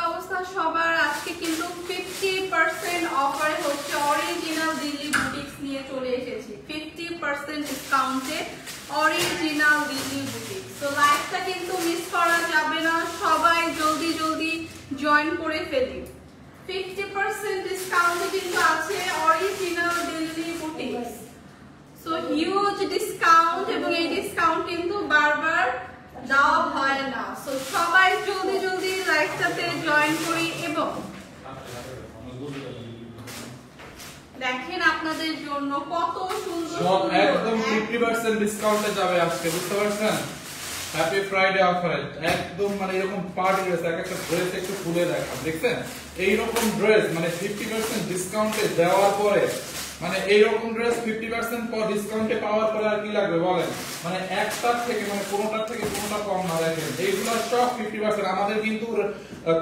অবস্থা সবার? আজকে কিন্তু 50% অফারে হচ্ছে অরিজিনাল দিল্লি বুটিক্স নিয়ে চলে এসেছি। 50% ডিসকাউন্টে অরিজিনাল দিল্লি বুটিক্স। তো লাইভটা কিন্তু মিস করা যাবে না, সবাই জলদি জলদি জয়েন করে ফেলি। 50% ডিসকাউন্টে কিন্তু আছে original Delhi boutiques. So huge discount, এবং এই ডিসকাউন্ট কিন্তু বারবার দেওয়া হয় না। সো সবাই জলদি জলদি লাইভটাতে জয়েন করি এবং দেখেন আপনাদের জন্য কত সুন্দর সব একদম 50% ডিসকাউন্টে যাবে আজকে, বুঝতে পারছেন? হ্যাপি ফ্রাইডে অফারে একদম মানে এরকম পার্টি ড্রেস, একটা ড্রেস একটু খুলে দেখা, দেখছেন? এইরকম ড্রেস মানে 50% ডিসকাউন্টে দেওয়ার পরে, মানে এইরকম ড্রেস 50% পর ডিসকাউন্টে পাওয়ার পরে আর কি লাগবে বলেন? মানে একটার থেকে মানে কোনোটার থেকে কোনোটা কম না। দেখেন এইগুলো সব 50%। আমাদের কিন্তু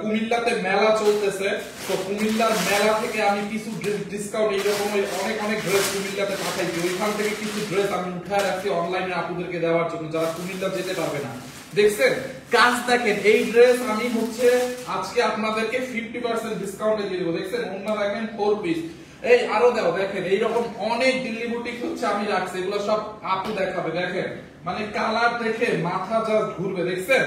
কুমিল্লাতে মেলা চলতেছে, তো কুমিল্লার মেলা থেকে আমি কিছু ডিসকাউন্ট এইরকম অনেক অনেক ড্রেস কুমিল্লাতে পাঠাইছি, ওইখান থেকে কিছু ড্রেস আমি উঠায় রাখছি অনলাইনে আপুদেরকে দেওয়ার জন্য যারা কুমিল্লা যেতে পারবে না। দেখছেন কাজ? দেখেন এই ড্রেস আমি হচ্ছে আজকে আপনাদেরকে 50% ডিসকাউন্টে দিয়ে দেবো। দেখছেন ওন্না দেখেন 4 পিস। এই আরো দাও, দেখেন এইরকম অনেক দিল্লি বুটিক হচ্ছে আমি রাখছি, এগুলো সব আপু দেখাবে। দেখেন মানে কালার দেখে মাথা জাস্ট ঘুরবে। দেখছেন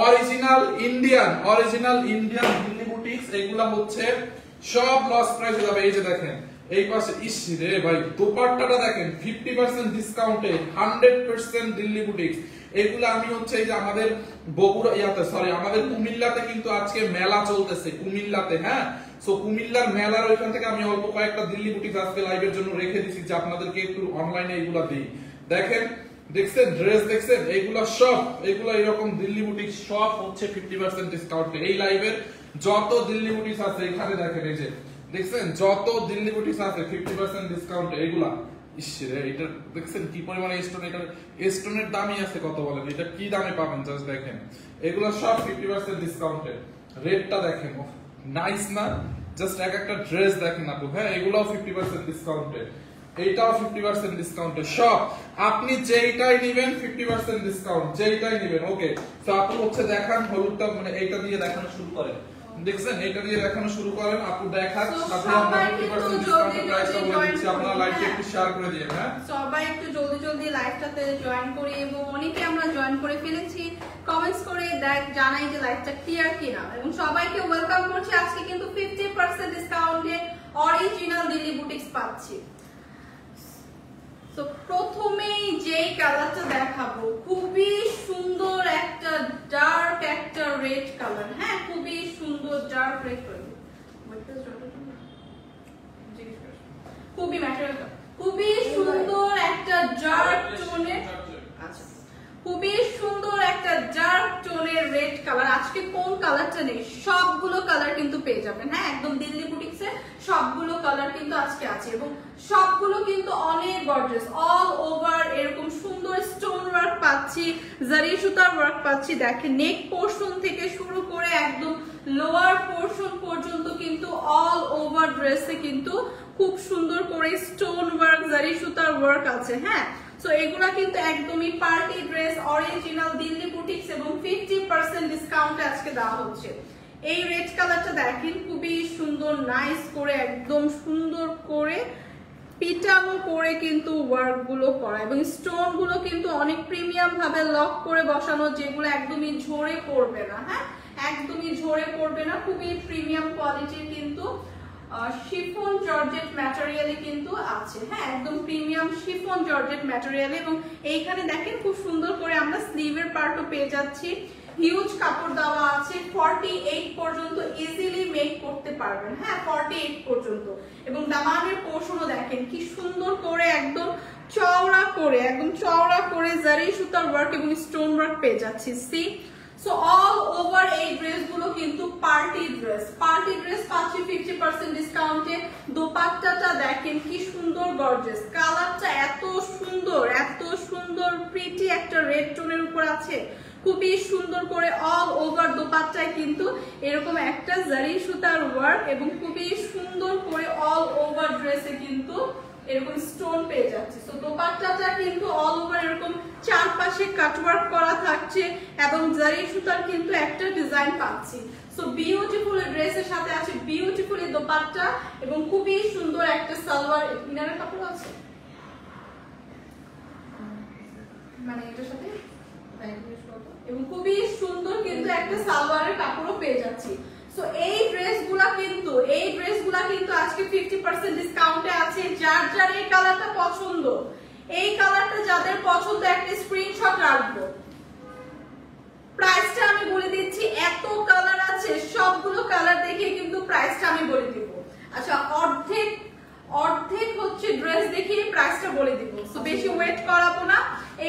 অরিজিনাল ইন্ডিয়ান দিল্লি বুটিক্স, এগুলা হচ্ছে সব লস প্রাইসে যাবে। এই যে দেখেন এই পাশে, ইস রে ভাই দোপাট্টাটা দেখেন 50% ডিসকাউন্টে 100% দিল্লি বুটিক্স। এগুলো আমি হচ্ছে এই যে আমাদের বগুড়া আমাদের কুমিল্লাতে কিন্তু আজকে মেলা চলতেছে কুমিল্লাতে, হ্যাঁ। সো কুমিল্লার মেলার ওইখান থেকে আমি অল্প কয়েকটা দিল্লি বুটিক আজকে লাইভের জন্য রেখে দিছি যে আপনাদেরকে একটু অনলাইনে এগুলা দিই। দেখেন দেখছেন ড্রেস, দেখছেন এইগুলা সব, এগুলা এরকম দিল্লি বুটিক সব হচ্ছে 50% ডিসকাউন্টে। এই লাইভের যত দিল্লি বুটিক আছে এখানে দেখেন, এই যে দেখছেন যত দিল্লি বুটিক আছে 50% ডিসকাউন্টে এগুলা। ইসরে এটা দেখছেন কি পরিমাণে স্টোন, এটা স্টোনের দামই আছে কত বলেন? এটা কি দামে পাবেন জাস্ট দেখেন। এগুলা সব 50% ডিসকাউন্টে। রেটটা দেখেন নাইস না? জাস্ট একটা ড্রেস দেখেন আপু, হ্যাঁ এগুলাও 50% ডিসকাউন্টে, এইটাও 50% ডিসকাউন্টে। সব আপনি যেইটাই নেবেন 50% ডিসকাউন্ট, যেইটাই নেবেন। ওকে তো আপু হচ্ছে দেখান হলুদটা, মানে এইটা দিয়ে দেখানো শুরু করেন। দেখছেন এটা দিয়ে দেখানো শুরু করেন, আপু দেখান, তারপরে আমরা 50% ডিসকাউন্টের প্রাইসটা বলে দিচ্ছি। আপনারা লাইভটা একটু শেয়ার করে দিন, হ্যাঁ সবাই একটু জলদি জলদি লাইভটাতে জয়েন করি, এবং অনেকে আমরা জয়েন করে ফেলেছি। কমেন্টস করে জানাই যে লাইভটা ক্লিয়ার কিনা, এবং সবাইকে ওয়েলকাম করছি। আজকে কিন্তু 50% ডিসকাউন্টে অরিজিনাল দিল্লি বুটিক্স পাচ্ছি। তো প্রথমেই যেই কালারটা দেখাবো খুবই সুন্দর একটা ডার্ক একটা রেড কালার, হ্যাঁ খুবই সুন্দর ডার্ক রেড কালার, খুবই ম্যাটেরিয়াল, খুবই সুন্দর একটা ডার্ক টোনের, আচ্ছা খুবই সুন্দর একটা ডার্ক টোনের রেড কালার। আজকে কোন কালারটা নেই, সবগুলো কালার কিন্তু পেয়ে যাবেন, হ্যাঁ একদম দিল্লি বুটিক্সে সবগুলো কালার কিন্তু আজকে আছে, এবং সবগুলো কিন্তু অনেক গর্জিয়াস। অল ওভার এরকম সুন্দর স্টোন ওয়ার্ক পাচ্ছি, জারি সুতার ওয়ার্ক পাচ্ছি। দেখেন নেক পোর্শন থেকে শুরু করে একদম লোয়ার পোর্শন পর্যন্ত কিন্তু অল ওভার ড্রেসে কিন্তু খুব সুন্দর করে স্টোন ওয়ার্ক, জারি সুতার ওয়ার্ক আছে, হ্যাঁ। সো এগুলা কিন্তু একদমই party dress original Delhi boutiques, এবং 50% ডিসকাউন্টে আজকে দেওয়া হচ্ছে। এই রেড কালারটা দেখেন খুবই সুন্দর, নাইস করে একদম সুন্দর করে পিটানো করে কিন্তু ওয়ার্ক গুলো করা, এবং স্টোন গুলো কিন্তু অনেক প্রিমিয়াম ভাবে লক করে বসানো, যেগুলো একদমই ঝরে পড়বে না, হ্যাঁ একদমই ঝরে পড়বে না। খুবই প্রিমিয়াম কোয়ালিটির কিন্তু শিফন জর্জেট ম্যাটেরিয়ালে কিন্তু আছে, হ্যাঁ একদম প্রিমিয়াম শিফন জর্জেট ম্যাটেরিয়ালে। এবং এইখানে দেখেন খুব সুন্দর করে আমরা স্লিভের পার্টও পেয়ে যাচ্ছি। হিউজ কাপড় দেওয়া আছে, 48 পর্যন্ত ইজিলি মেক করতে পারবেন, হ্যাঁ 48 পর্যন্ত। এবং দামানের পোর্শনও দেখেন কি সুন্দর করে একদম চওড়া করে, একদম চওড়া করে জারি সুতার ওয়ার্ক এবং স্টোন ওয়ার্ক পেয়ে যাচ্ছি। সি সো অল ওভার এই ড্রেসগুলো কিন্তু পার্টি ড্রেস পাচ্ছি 50% ডিসকাউন্টে। দোপাট্টাটা দেখেন কি সুন্দর গর্জিয়াস, কালারটা এত সুন্দর প্রিটি একটা রেড টোনের উপর আছে, খুবই সুন্দর করে অল ওভার দোপাট্টায় কিন্তু এরকম একটা জারি সুতার ওয়ার্ক, এবং খুবই সুন্দর করে অল ওভার ড্রেসে কিন্তু এরকম স্টোন পেয়ে যাচ্ছি। তো দোপাট্টাটা কিন্তু অল ওভার এরকম চারপাশে কাটওয়ার্ক করা থাকছে এবং জারি সুতার কিন্তু একটা ডিজাইন পাচ্ছি। সো বিউটিফুল ড্রেসের সাথে আছে বিউটিফুল দোপাট্টা এবং খুবই সুন্দর একটা সালোয়ার। ইনারের কাপড় আছে মানে এটার সাথে এবং খুবই সুন্দর কিন্তু একটা সালোয়ারের কাপড়ও পেয়ে যাচ্ছি। সো এই ড্রেসগুলা কিন্তু আজকে 50% ডিসকাউন্টে আছে। যার যার এই কালারটা পছন্দ, এই কালারটা যাদের পছন্দ একটা স্ক্রিনশট রাখবো। প্রাইসটা আমি বলে দিচ্ছি, এত কালার আছে সবগুলো কালার দেখে কিন্তু প্রাইসটা আমি বলে দিব। আচ্ছা অর্ধেক হচ্ছে ড্রেস দেখে প্রাইসটা বলে দিব। সো বেশি ওয়েট করাবো না।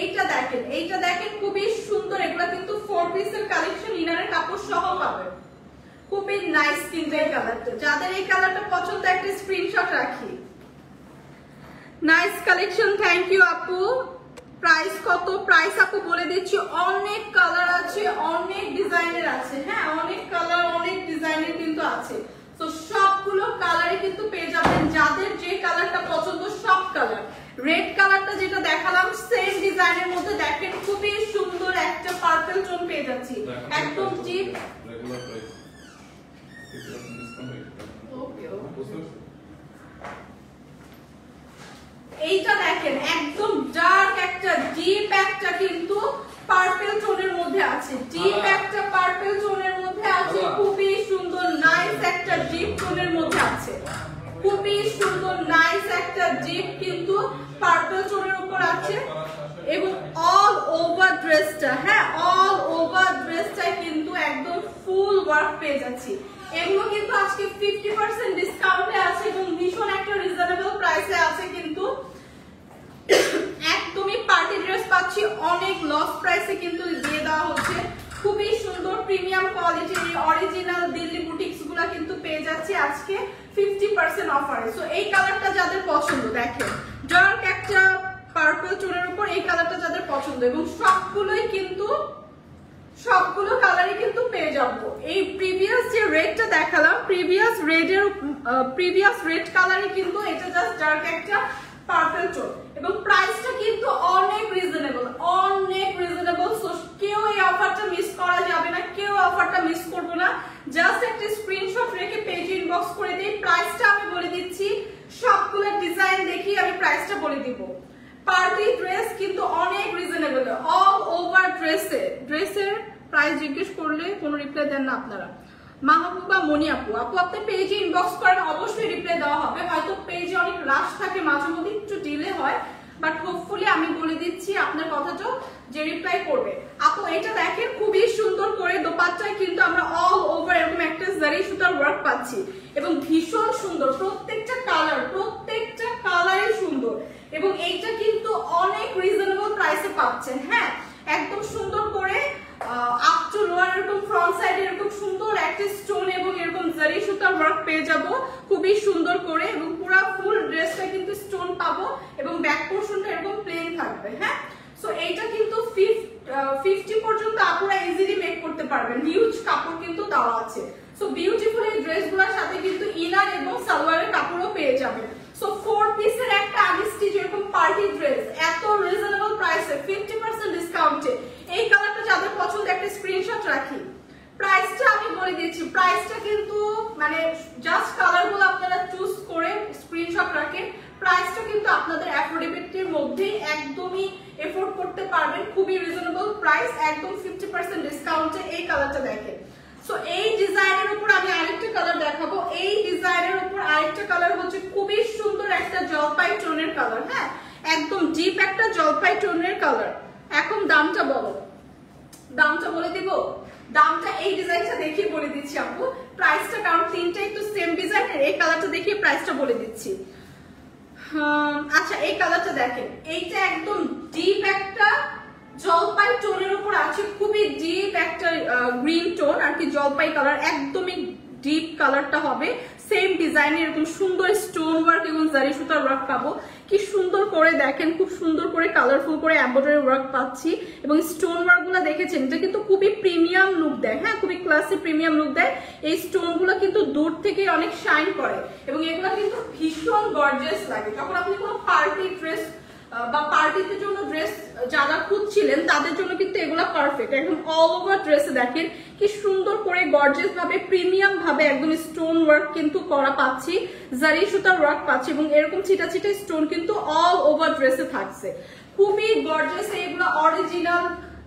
এইটা দেখেন খুবই সুন্দর। এগুলা কিন্তু 4 পিসের কালেকশন, ইনারের কাপড় সহ পাবে। খুবই নাইস কিন্তু এই কালারটা। যাদের এই কালারটা পছন্দ একটা স্ক্রিনশট রাখি। নাইস কালেকশন, থ্যাংক ইউ আপু। প্রাইস কত? প্রাইস আপু বলে দিচ্ছি, অনেক কালার আছে, অনেক ডিজাইনের আছে। হ্যাঁ, অনেক কালার অনেক ডিজাইনের কিন্তু আছে। তো সবগুলো কালারে কিন্তু পেয়ে যাবেন। যাদের যে কালারটা পছন্দ সব কালার। রেড কালারটা যেটা দেখালাম সেম ডিজাইনের মধ্যে দেখেন খুবই সুন্দর একটা পার্পল টোন পেয়ে যাচ্ছি। একদম চিপ রেগুলার প্রাইস। এইটা দেখেন একদম ডার্ক একটা ডিপ একটা কিন্তু পার্পল টোনের মধ্যে আছে। ডিপ একটা পার্পল টোনের মধ্যে আছে, খুবই সুন্দর নাইস একটা ডিপ টোনের মধ্যে আছে। খুবই সুন্দর নাইস একটা ডিপ কিন্তু পার্পল টোনের উপর আছে এবং অল ওভার ড্রেসটা, হ্যাঁ অল ওভার ড্রেসটা কিন্তু একদম ফুল ওয়ার্ক পেয়ে যাচ্ছি। এগুলো কিন্তু আজকে 50% ডিসকাউন্টে আছে এবং ভীষণ একটা রিজনেবল প্রাইসে আছে। কিন্তু একদমই পার্টি ড্রেস পাচ্ছি অনেক লস প্রাইসে কিন্তু দিয়ে দেওয়া হচ্ছে। খুবই সুন্দর প্রিমিয়াম কোয়ালিটির অরিজিনাল দিল্লি বুটিক্স গুলা কিন্তু পেয়ে যাচ্ছি আজকে 50% অফারে। সো এই কালারটা যাদের পছন্দ, দেখেন ডার্ক একটা পার্পল টোনের উপর এই কালারটা যাদের পছন্দ, এবং সবগুলো কালারই কিন্তু পেয়ে যাবো। এই প্রিভিয়াস যে রেডটা দেখালাম, প্রিভিয়াস রেড কালারই কিন্তু এটা জাস্ট ডার্ক একটা পার্পল টোন এবং প্রাইসটা কিন্তু অনেক রিজনেবল। সো কেউ এই অফারটা মিস করা যাবে না, কেউ অফারটা মিস করবো না। জাস্ট একটা স্ক্রিনশট রেখে পেজে ইনবক্স করে দিই। প্রাইসটা আমি বলে দিচ্ছি, সবগুলো ডিজাইন দেখি আমি প্রাইসটা বলে দিব। পার্টি ড্রেস কিন্তু অনেক রিজনেবল, অল ওভার ড্রেসের প্রাইস জিজ্ঞেস করলে কোনো রিপ্লাই দেন না আপনারা। মাহবুবা মনি আপু, আপনি পেজে ইনবক্স করেন, অবশ্যই রিপ্লাই দেওয়া হবে। হয়তো পেজে অনেক রাশ থাকে, মাঝে মধ্যে একটু ডিলে হয়, বাট হোপফুলি আমি বলে দিচ্ছি আপনার কথাটা যে রিপ্লাই করবে। আপু এটা দেখেন খুবই সুন্দর করে দোপাট্টায় কিন্তু আমরা অল ওভার এরকম একটা জারি সুতার ওয়ার্ক পাচ্ছি এবং ভীষণ সুন্দর। প্রত্যেকটা কালারই সুন্দর এবং এইটা কিন্তু অনেক রিজনেবল প্রাইসে পাচ্ছেন। হ্যাঁ, একদম সুন্দর করে আপ টু লোয়ার এরকম ফ্রন্ট সাইড এরকম সুন্দর একটা স্টোন এবং এরকম জারি সুতার ওয়ার্ক পেয়ে যাব খুবই সুন্দর করে, এবং পুরো ফুল ড্রেসটা কিন্তু স্টোন পাবো এবং ব্যাক পোরশনটা এরকম প্লেন থাকবে। হ্যাঁ, সো এইটা কিন্তু 50 পর্যন্ত আপনারা ইজিলি মেক করতে পারবেন। হিউজ কাপড় কিন্তু দেওয়া আছে। সো বিউটিফুল এই ড্রেসগুলোর সাথে কিন্তু ইনার এবং সালোয়ারের কাপড়ও পেয়ে যাবেন। সো 4 পিসের একটা আনস্টিচ এরকম পার্টি ড্রেস এত রিজনেবল প্রাইসে 50% ডিসকাউন্টে। এই কালারটা যাদের পছন্দ একটা স্ক্রিনশট রাখি। প্রাইসটা আমি বলে দিচ্ছি, প্রাইসটা কিন্তু মানে জাস্ট কালারগুলো আপনারা চুজ করে স্ক্রিনশট রাখেন। প্রাইসটা কিন্তু আপনাদের অ্যাফোর্ডেবিলিটির মধ্যে একদমই এফোর্ড করতে পারবেন। খুবই রিজনেবল প্রাইস, একদম 50% ডিসকাউন্টে। এই কালারটা দেখেন। সো এই ডিজাইনের উপর আমি আরেকটা কালার দেখাবো। এই ডিজাইনের উপর আরেকটা কালার হচ্ছে খুবই সুন্দর একটা জলপাই টোনের কালার। হ্যাঁ, একদম ডিপ একটা জলপাই টোনের কালার। এখন দামটা বলে দিব। দামটা এই ডিজাইনটা দেখে বলে দিচ্ছি আপু প্রাইসটা, কারণ তিনটাই তো সেম ডিজাইনের। এই কালারটা দেখে প্রাইসটা বলে দিচ্ছি। আচ্ছা, এই কালারটা দেখেন, এইটা একদম ডিপ একটা জলপাই টোনের উপর আছে, খুবই ডিপ একটা গ্রিন টোন আর কি, জলপাই কালার একদমই ডিপ কালারটা হবে। সেম ডিজাইনে এরকম সুন্দর স্টোন ওয়ার্ক এবং জারি সুতার ওয়ার্ক পাবো। কি সুন্দর করে দেখেন, খুব সুন্দর করে কালারফুল করে এমব্রয়ডারি ওয়ার্ক পাচ্ছি এবং স্টোন ওয়ার্ক গুলো দেখেছেন, এটা কিন্তু খুবই প্রিমিয়াম লুক দেয়। হ্যাঁ, খুবই ক্লাসি প্রিমিয়াম লুক দেয়। এই স্টোন গুলো কিন্তু দূর থেকে অনেক শাইন করে এবং এগুলো কিন্তু ভীষণ গর্জিয়াস লাগে। যখন আপনি কোনো পার্টি ড্রেস বা পার্টিতে জন্য ড্রেস যারা খুঁজছিলেন তাদের জন্য কিন্তু এগুলো পারফেক্ট। একদম অল ওভার ড্রেসে দেখেন কি সুন্দর করে গর্জিয়াস ভাবে প্রিমিয়াম ভাবে একদম স্টোন ওয়ার্ক কিন্তু করা পাচ্ছি, জারি সুতার ওয়ার্ক পাচ্ছি এবং এরকম ছিটা ছিটা স্টোন কিন্তু অল ওভার ড্রেসে থাকছে। খুবই গর্জিয়াস। এগুলো original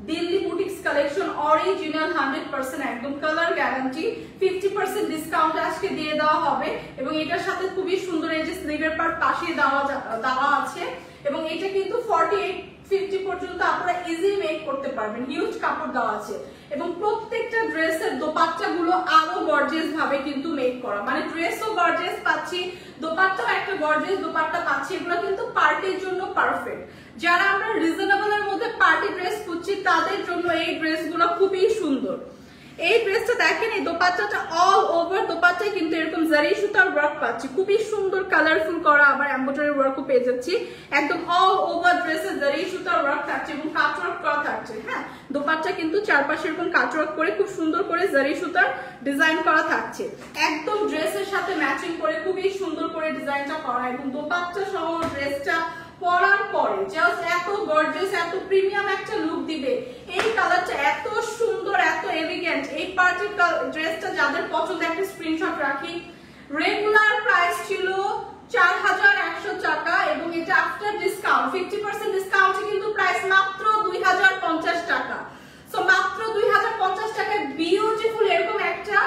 Delhi boutiques collection, original 100% একদম কালার গ্যারান্টি। 50% ডিসকাউন্ট আজকে দিয়ে দেওয়া হবে এবং এটার সাথে খুবই সুন্দর এই যে স্লিভের পার্ট পাশে দেওয়া আছে এবং এটা কিন্তু 48-50 পর্যন্ত আপনারা ইজি মেক করতে পারবেন। হিউজ কাপড় দেওয়া আছে এবং প্রত্যেকটা ড্রেসের দোপাট্টা গুলো আরো গর্জিয়াস ভাবে কিন্তু মেক করা, মানে ড্রেসও গর্জিয়াস পাচ্ছি, দোপাট্টাও একটা গর্জিয়াস দোপাট্টা পাচ্ছি। এগুলো কিন্তু পার্টির জন্য পারফেক্ট। যারা আমরা রিজনেবল এর মধ্যে পার্টি ড্রেস খুঁজছি তাদের জন্য এই ড্রেসগুলো খুবই সুন্দর। এই ড্রেসটা দেখেন, এই দোপাট্টাটা অল ওভার দোপাট্টায় কিন্তু এরকম জারি সুতার ওয়ার্ক পাচ্ছি, খুবই সুন্দর কালারফুল করা, আবার এমব্রয়ডারি ওয়ার্কও পেয়ে যাচ্ছি। একদম অল ওভার ড্রেসে জারি সুতার ওয়ার্ক থাকছে এবং কাট ওয়ার্ক করা থাকছে। হ্যাঁ, দোপাট্টা কিন্তু চারপাশে এরকম কাট ওয়ার্ক করে খুব সুন্দর করে জারি সুতার ডিজাইন করা থাকছে। একদম ড্রেসের সাথে ম্যাচিং করে খুবই সুন্দর করে ডিজাইনটা করা এবং দোপাট্টা সহ ড্রেসটা পরার পরে জাস্ট এত গর্জিয়াস, এত প্রিমিয়াম একটা লুক দিবে। এই কালারটা এত সুন্দর, এত এলিগেন্ট। এই পার্টি ড্রেসটা যাদের পছন্দ একটা স্ক্রিনশট রাখি। রেগুলার প্রাইস ছিল 4100 টাকা এবং এটা আফটার ডিসকাউন্ট 50% ডিসকাউন্টে কিন্তু প্রাইস মাত্র 2050 টাকা। সো মাত্র 2050 টাকায় বিউটিফুল এরকম একটা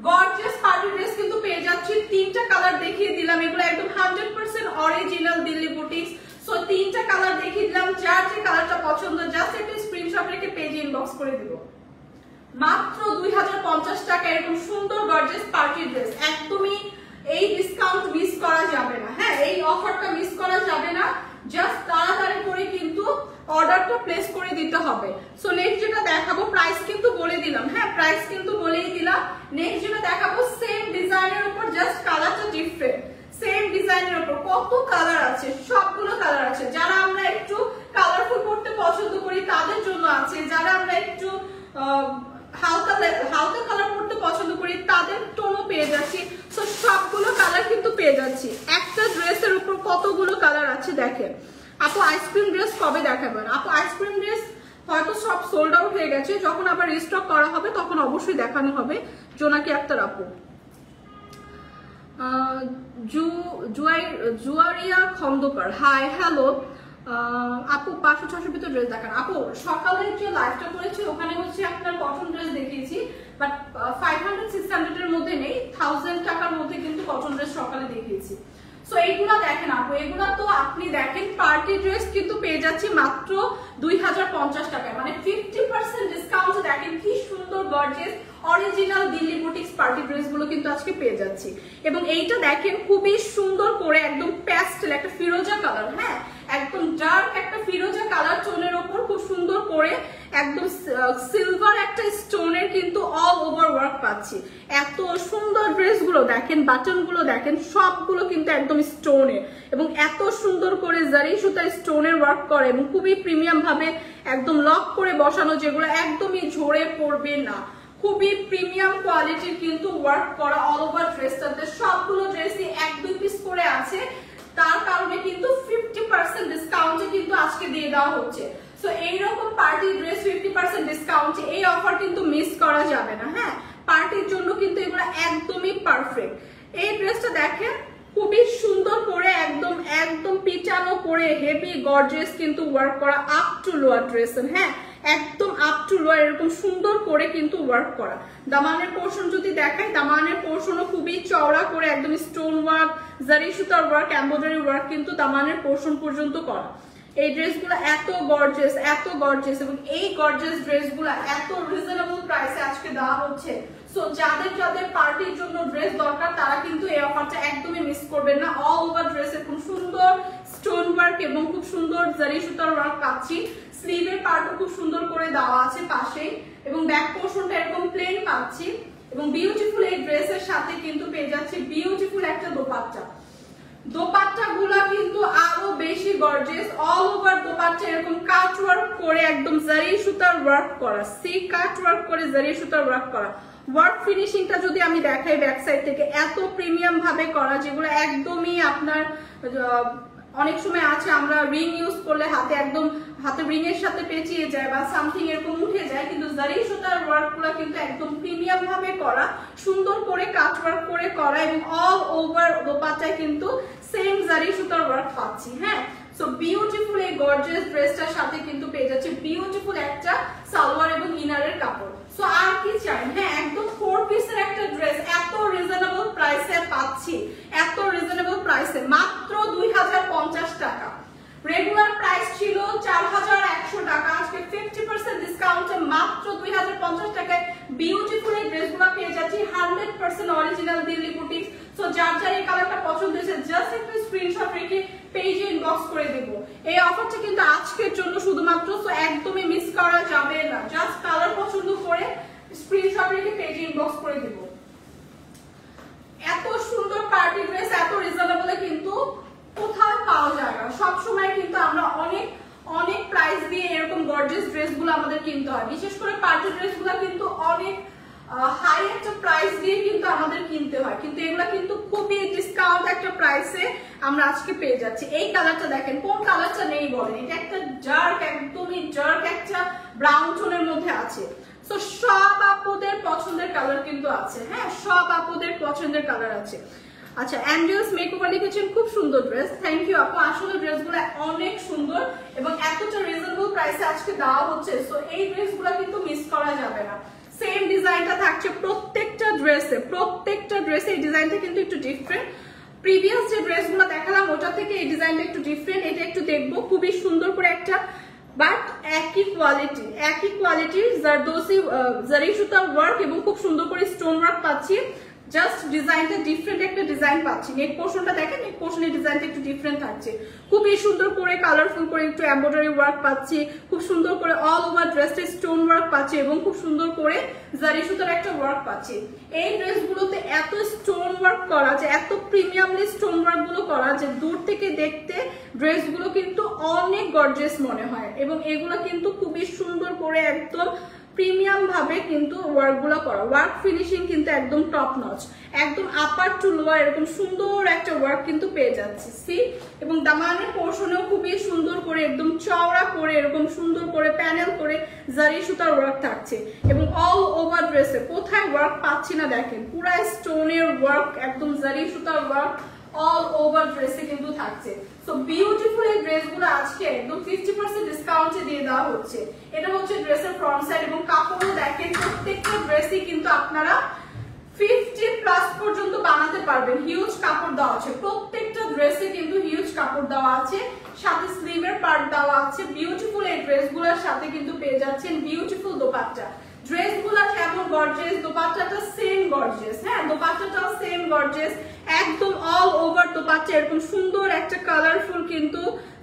গর্জিয়াস পার্টি ড্রেস কিন্তু পেয়ে যাচ্ছি। তিনটা কালার দেখিয়ে দিলাম, এগুলো একদম 100% অরিজিনাল দিল্লি বুটিক্স। সো তিনটা কালার দেখিয়ে দিলাম, যার যে কালারটা পছন্দ জাস্ট একটা স্ক্রিনশট রেখে পেজে ইনবক্স করে দিব। মাত্র 2050 টাকা এরকম সুন্দর গর্জিয়াস পার্টি ড্রেস। একদমই এই ডিসকাউন্ট মিস করা যাবে না। হ্যাঁ, এই অফারটা মিস করা যাবে না। জাস্ট তাড়াতাড়ি করে কিন্তু অর্ডারটা প্লেস করে দিতে হবে। সো নেক্সট যেটা দেখাবো, প্রাইস কিন্তু বলে দিলাম। হ্যাঁ, প্রাইস কিন্তু বলেই দিলাম। নেক্সট যেটা দেখাবো সেম ডিজাইনের উপর, জাস্ট কালারটা ডিফারেন্ট। সেম ডিজাইনের উপর কত কালার আছে, সবগুলো কালার আছে। যারা আমরা একটু কালারফুল পড়তে পছন্দ করি তাদের জন্য আছে, যারা আমরা একটু হালকা কালার পড়তে পছন্দ করি তাদের টোনও পেয়ে যাচ্ছি। সো সবগুলো কালার কিন্তু পেয়ে যাচ্ছি। একটা ড্রেসের উপর কতগুলো কালার আছে দেখেন। আপু আইসক্রিম ড্রেস কবে দেখাবেন? আপু আইসক্রিম ড্রেস হয়তো সব সোল্ড আউট হয়ে গেছে, যখন আবার রিস্টক করা হবে তখন অবশ্যই দেখানো হবে। জোনাকি আক্তার আপু, জুয়ারিয়া খন্দকার, হাই হ্যালো আপু। 500-600 ভিতর ড্রেস দেখান। আপু সকালে যে লাইভটা করেছি ওখানে হচ্ছে আপনার কটন ড্রেস দেখিয়েছি, বাট 500-600 এর মধ্যে নেই, 1000 টাকার মধ্যে কিন্তু কটন ড্রেস সকালে দেখিয়েছি। সো এইগুলা দেখেন আপু, এগুলা তো আপনি দেখেন পার্টি ড্রেস কিন্তু পেয়ে যাচ্ছি মাত্র 2050 টাকায়, মানে 50% ডিসকাউন্ট। দেখেন কি সুন্দর gorgeous original Delhi boutiques party dress গুলো কিন্তু আজকে পেয়ে যাচ্ছি। এবং এইটা দেখেন খুবই সুন্দর করে একদম প্যাস্টেল একটা ফিরোজা কালার। হ্যাঁ, একদম ডার্ক একটা ফিরোজা কালার টোনের উপর খুব সুন্দর করে একদম সিলভার একটা স্টোনের কিন্তু অল ওভার ওয়ার্ক পাচ্ছি। এত সুন্দর ড্রেসগুলো দেখেন, বাটন গুলো দেখেন, সবগুলো কিন্তু একদম স্টোনের এবং এত সুন্দর করে জারি সুতার স্টোনের ওয়ার্ক করে এবং খুবই প্রিমিয়াম ভাবে একদম লক করে বসানো, যেগুলো একদমই ঝরে পড়বে না। খুবই প্রিমিয়াম কোয়ালিটির কিন্তু ওয়ার্ক করা অল ওভার ড্রেসটাতে। সবগুলো ড্রেসই 1-2 পিস করে আছে, তার কারণে কিন্তু 50% ডিসকাউন্টে কিন্তু আজকে দিয়ে দেওয়া হচ্ছে। সো এইরকম পার্টি ড্রেস 50% ডিসকাউন্টে এই অফার কিন্তু মিস করা যাবে না। হ্যাঁ, পার্টির জন্য কিন্তু এগুলো একদমই পারফেক্ট। এই ড্রেসটা দেখেন খুবই সুন্দর করে একদম পিটানো করে হেভি গর্জিয়াস কিন্তু ওয়ার্ক করা আপ টু লোয়ার ড্রেস। হ্যাঁ, একদম আপ টু লোয়ার এরকম সুন্দর করে কিন্তু ওয়ার্ক করা। দামানের পোর্শন যদি দেখাই, দামানের পোর্শনও খুবই চওড়া করে একদম স্টোন ওয়ার্ক, জারি সুতার ওয়ার্ক, এমব্রয়ডারি ওয়ার্ক কিন্তু দামানের পোর্শন পর্যন্ত করা। এই ড্রেসগুলো এত গর্জিয়াস এবং এই গর্জিয়াস ড্রেসগুলো এত রিজনেবল প্রাইসে আজকে দেওয়া হচ্ছে। সো যাদের পার্টির জন্য ড্রেস দরকার তারা কিন্তু এই অফারটা একদমই মিস করবেন না। অল ওভার ড্রেসে খুব সুন্দর স্টোন ওয়ার্ক এবং খুব সুন্দর জারি সুতার ওয়ার্ক পাচ্ছি। স্লিভের পার্টও খুব সুন্দর করে দেওয়া আছে পাশেই এবং ব্যাক পোর্শনটা এরকম প্লেন পাচ্ছি এবং বিউটিফুল এই ড্রেসের সাথে কিন্তু পেয়ে যাচ্ছি বিউটিফুল একটা দোপাট্টা। দোপাট্টাগুলো কিন্তু আরো বেশি গর্জিয়াস। অল ওভার দোপাট্টা এরকম কাট ওয়ার্ক করে একদম জারি সুতার ওয়ার্ক করা, সি কাট ওয়ার্ক করে জারি সুতার ওয়ার্ক করা, ওয়ার্ক ফিনিশিংটা যদি আমি দেখাই ব্যাক সাইড থেকে, এত প্রিমিয়াম ভাবে করা, যেগুলো একদমই আপনার অনেক সময় আছে আমরা রিং ইউজ করলে হাতে একদম রিং এর সাথে পেঁচিয়ে যায় বা সামথিং এরকম উঠে যায়, কিন্তু জারি সুতার ওয়ার্ক গুলো কিন্তু একদম প্রিমিয়াম ভাবে করা, সুন্দর করে কাট ওয়ার্ক করে করা, এবং অল ওভার দোপাট্টায় কিন্তু সেম জারি সুতার ওয়ার্ক পাচ্ছি। হ্যাঁ, সো বিউটিফুল এই গর্জিয়াস ড্রেসটার সাথে কিন্তু পেয়ে যাচ্ছে বিউটিফুল একটা সালোয়ার এবং ইনারের কাপড়। সো আর কি চাই? হ্যাঁ, একদম 4 পিসের একটা ড্রেস এত রিজনেবল প্রাইসে পাচ্ছি, এত রিজনেবল প্রাইসে মাত্র 2050 টাকা। রেগুলার প্রাইস ছিল 4100 টাকা, আজকে 50% ডিসকাউন্টে মাত্র 2050 টাকায় বিউটিফুল এই ড্রেসগুলো পেয়ে যাচ্ছি 100% অরিজিনাল দিল্লি বুটিক। সো যার যার এই কালারটা পছন্দ হয়েছে জাস্ট একটু স্ক্রিনশট রেখে পেজে ইনবক্স করে দেব। এই অফারটা কিন্তু আজকের জন্য শুধুমাত্র, সো একদমই মিস করা যাবে না। জাস্ট কালার পছন্দ করে স্ক্রিনশট রেখে পেজে ইনবক্স করে দেব। এত সুন্দর পার্টি ড্রেস এত রিজনেবলে কিন্তু কোথায় পাওয়া যায় না। সবসময় কিন্তু আমরা অনেক অনেক প্রাইস দিয়ে এরকম গর্জিয়াস ড্রেসগুলো আমাদের কিনতে হয়, বিশেষ করে পার্টি ড্রেসগুলো কিন্তু অনেক হাই একটা প্রাইস দিয়ে কিন্তু আমাদের কিনতে হয়, কিন্তু এগুলা কিন্তু খুবই ডিসকাউন্ট একটা প্রাইসে আমরা আজকে পেয়ে যাচ্ছি। এই কালারটা দেখেন, কোন কালারটা নেই বলেন, এটা একটা ডার্ক, একদমই ডার্ক একটা ব্রাউন টোনের মধ্যে আছে। সো সব আপুদের পছন্দের কালার কিন্তু আছে। হ্যাঁ, সব আপুদের পছন্দের কালার আছে। আচ্ছা, অ্যাঞ্জেলস মেকওভার লিখেছেন খুব সুন্দর ড্রেস, থ্যাংক ইউ আপু। আসলে ড্রেসগুলো অনেক সুন্দর এবং এতটা রিজনেবল প্রাইসে আজকে দেওয়া হচ্ছে, সো এই ড্রেসগুলো কিন্তু মিস করা যাবে না। সেম ডিজাইনটা থাকছে প্রত্যেকটা ড্রেসে, প্রত্যেকটা ড্রেসে এই ডিজাইনটা কিন্তু একটু ডিফারেন্ট। প্রিভিয়াস যে ড্রেসগুলো দেখালাম ওটা থেকে এই ডিজাইনটা একটু ডিফারেন্ট, এটা একটু দেখবো। খুবই সুন্দর করে একটা, বাট একই কোয়ালিটির জারদোসি জারি সুতার ওয়ার্ক এবং খুব সুন্দর করে স্টোন ওয়ার্ক পাচ্ছি। জাস্ট ডিজাইনটা ডিফারেন্ট একটা ডিজাইন পাচ্ছি। নেক পোর্শনটা দেখেন, নেক পোর্শনের ডিজাইনটা একটু ডিফারেন্ট থাকছে। খুবই সুন্দর করে কালারফুল করে একটু এমব্রয়ডারি ওয়ার্ক পাচ্ছি, খুব সুন্দর করে অল ওভার ড্রেসটা স্টোন ওয়ার্ক পাচ্ছি এবং খুব সুন্দর করে জারি সুতার একটা ওয়ার্ক পাচ্ছি। এই ড্রেসগুলোতে এত স্টোন ওয়ার্ক করা, যে এত প্রিমিয়ামলি স্টোন ওয়ার্ক গুলো করা, যে দূর থেকে দেখতে ড্রেসগুলো কিন্তু অনেক গর্জিয়াস মনে হয়, এবং এগুলো কিন্তু খুবই সুন্দর করে একদম প্রিমিয়াম ভাবে কিন্তু ওয়ার্ক গুলো করা। ওয়ার্ক ফিনিশিং কিন্তু একদম টপ নচ, একদম আপার টু লোয়ার এরকম সুন্দর একটা ওয়ার্ক কিন্তু পেয়ে যাচ্ছি। সি, এবং দামানের পোর্শনেও খুবই সুন্দর করে একদম চওড়া করে এরকম সুন্দর করে প্যানেল করে জারি সুতার ওয়ার্ক থাকছে, এবং অল ওভার ড্রেসে কোথায় ওয়ার্ক পাচ্ছি না দেখেন, পুরা স্টোনের ওয়ার্ক, একদম জারি সুতার ওয়ার্ক অল ওভার ড্রেসে কিন্তু থাকছে। সো বিউটিফুল এই ড্রেসগুলো আজকে একদম 50% ডিসকাউন্টে দিয়ে দেওয়া হচ্ছে। এটা হচ্ছে ড্রেসের ফ্রন্ট সাইড, এবং কাপড়ও দেখেন প্রত্যেকটা ড্রেসই কিন্তু আপনারা 50+ পর্যন্ত বানাতে পারবেন। হিউজ কাপড় দেওয়া আছে, প্রত্যেকটা ড্রেসে কিন্তু হিউজ কাপড় দেওয়া আছে, সাথে স্লিভের পার্ট দেওয়া আছে। বিউটিফুল এই ড্রেসগুলোর সাথে কিন্তু পেয়ে যাচ্ছেন বিউটিফুল দোপাট্টা। ড্রেসগুলো কেমন গর্জিয়াস, দোপাট্টাটা সেম গর্জিয়াস। হ্যাঁ, দোপাট্টাটাও সেম গর্জিয়াস, একদম অল ওভার দোপাট্টা এরকম সুন্দর একটা কালারফুল কিন্তু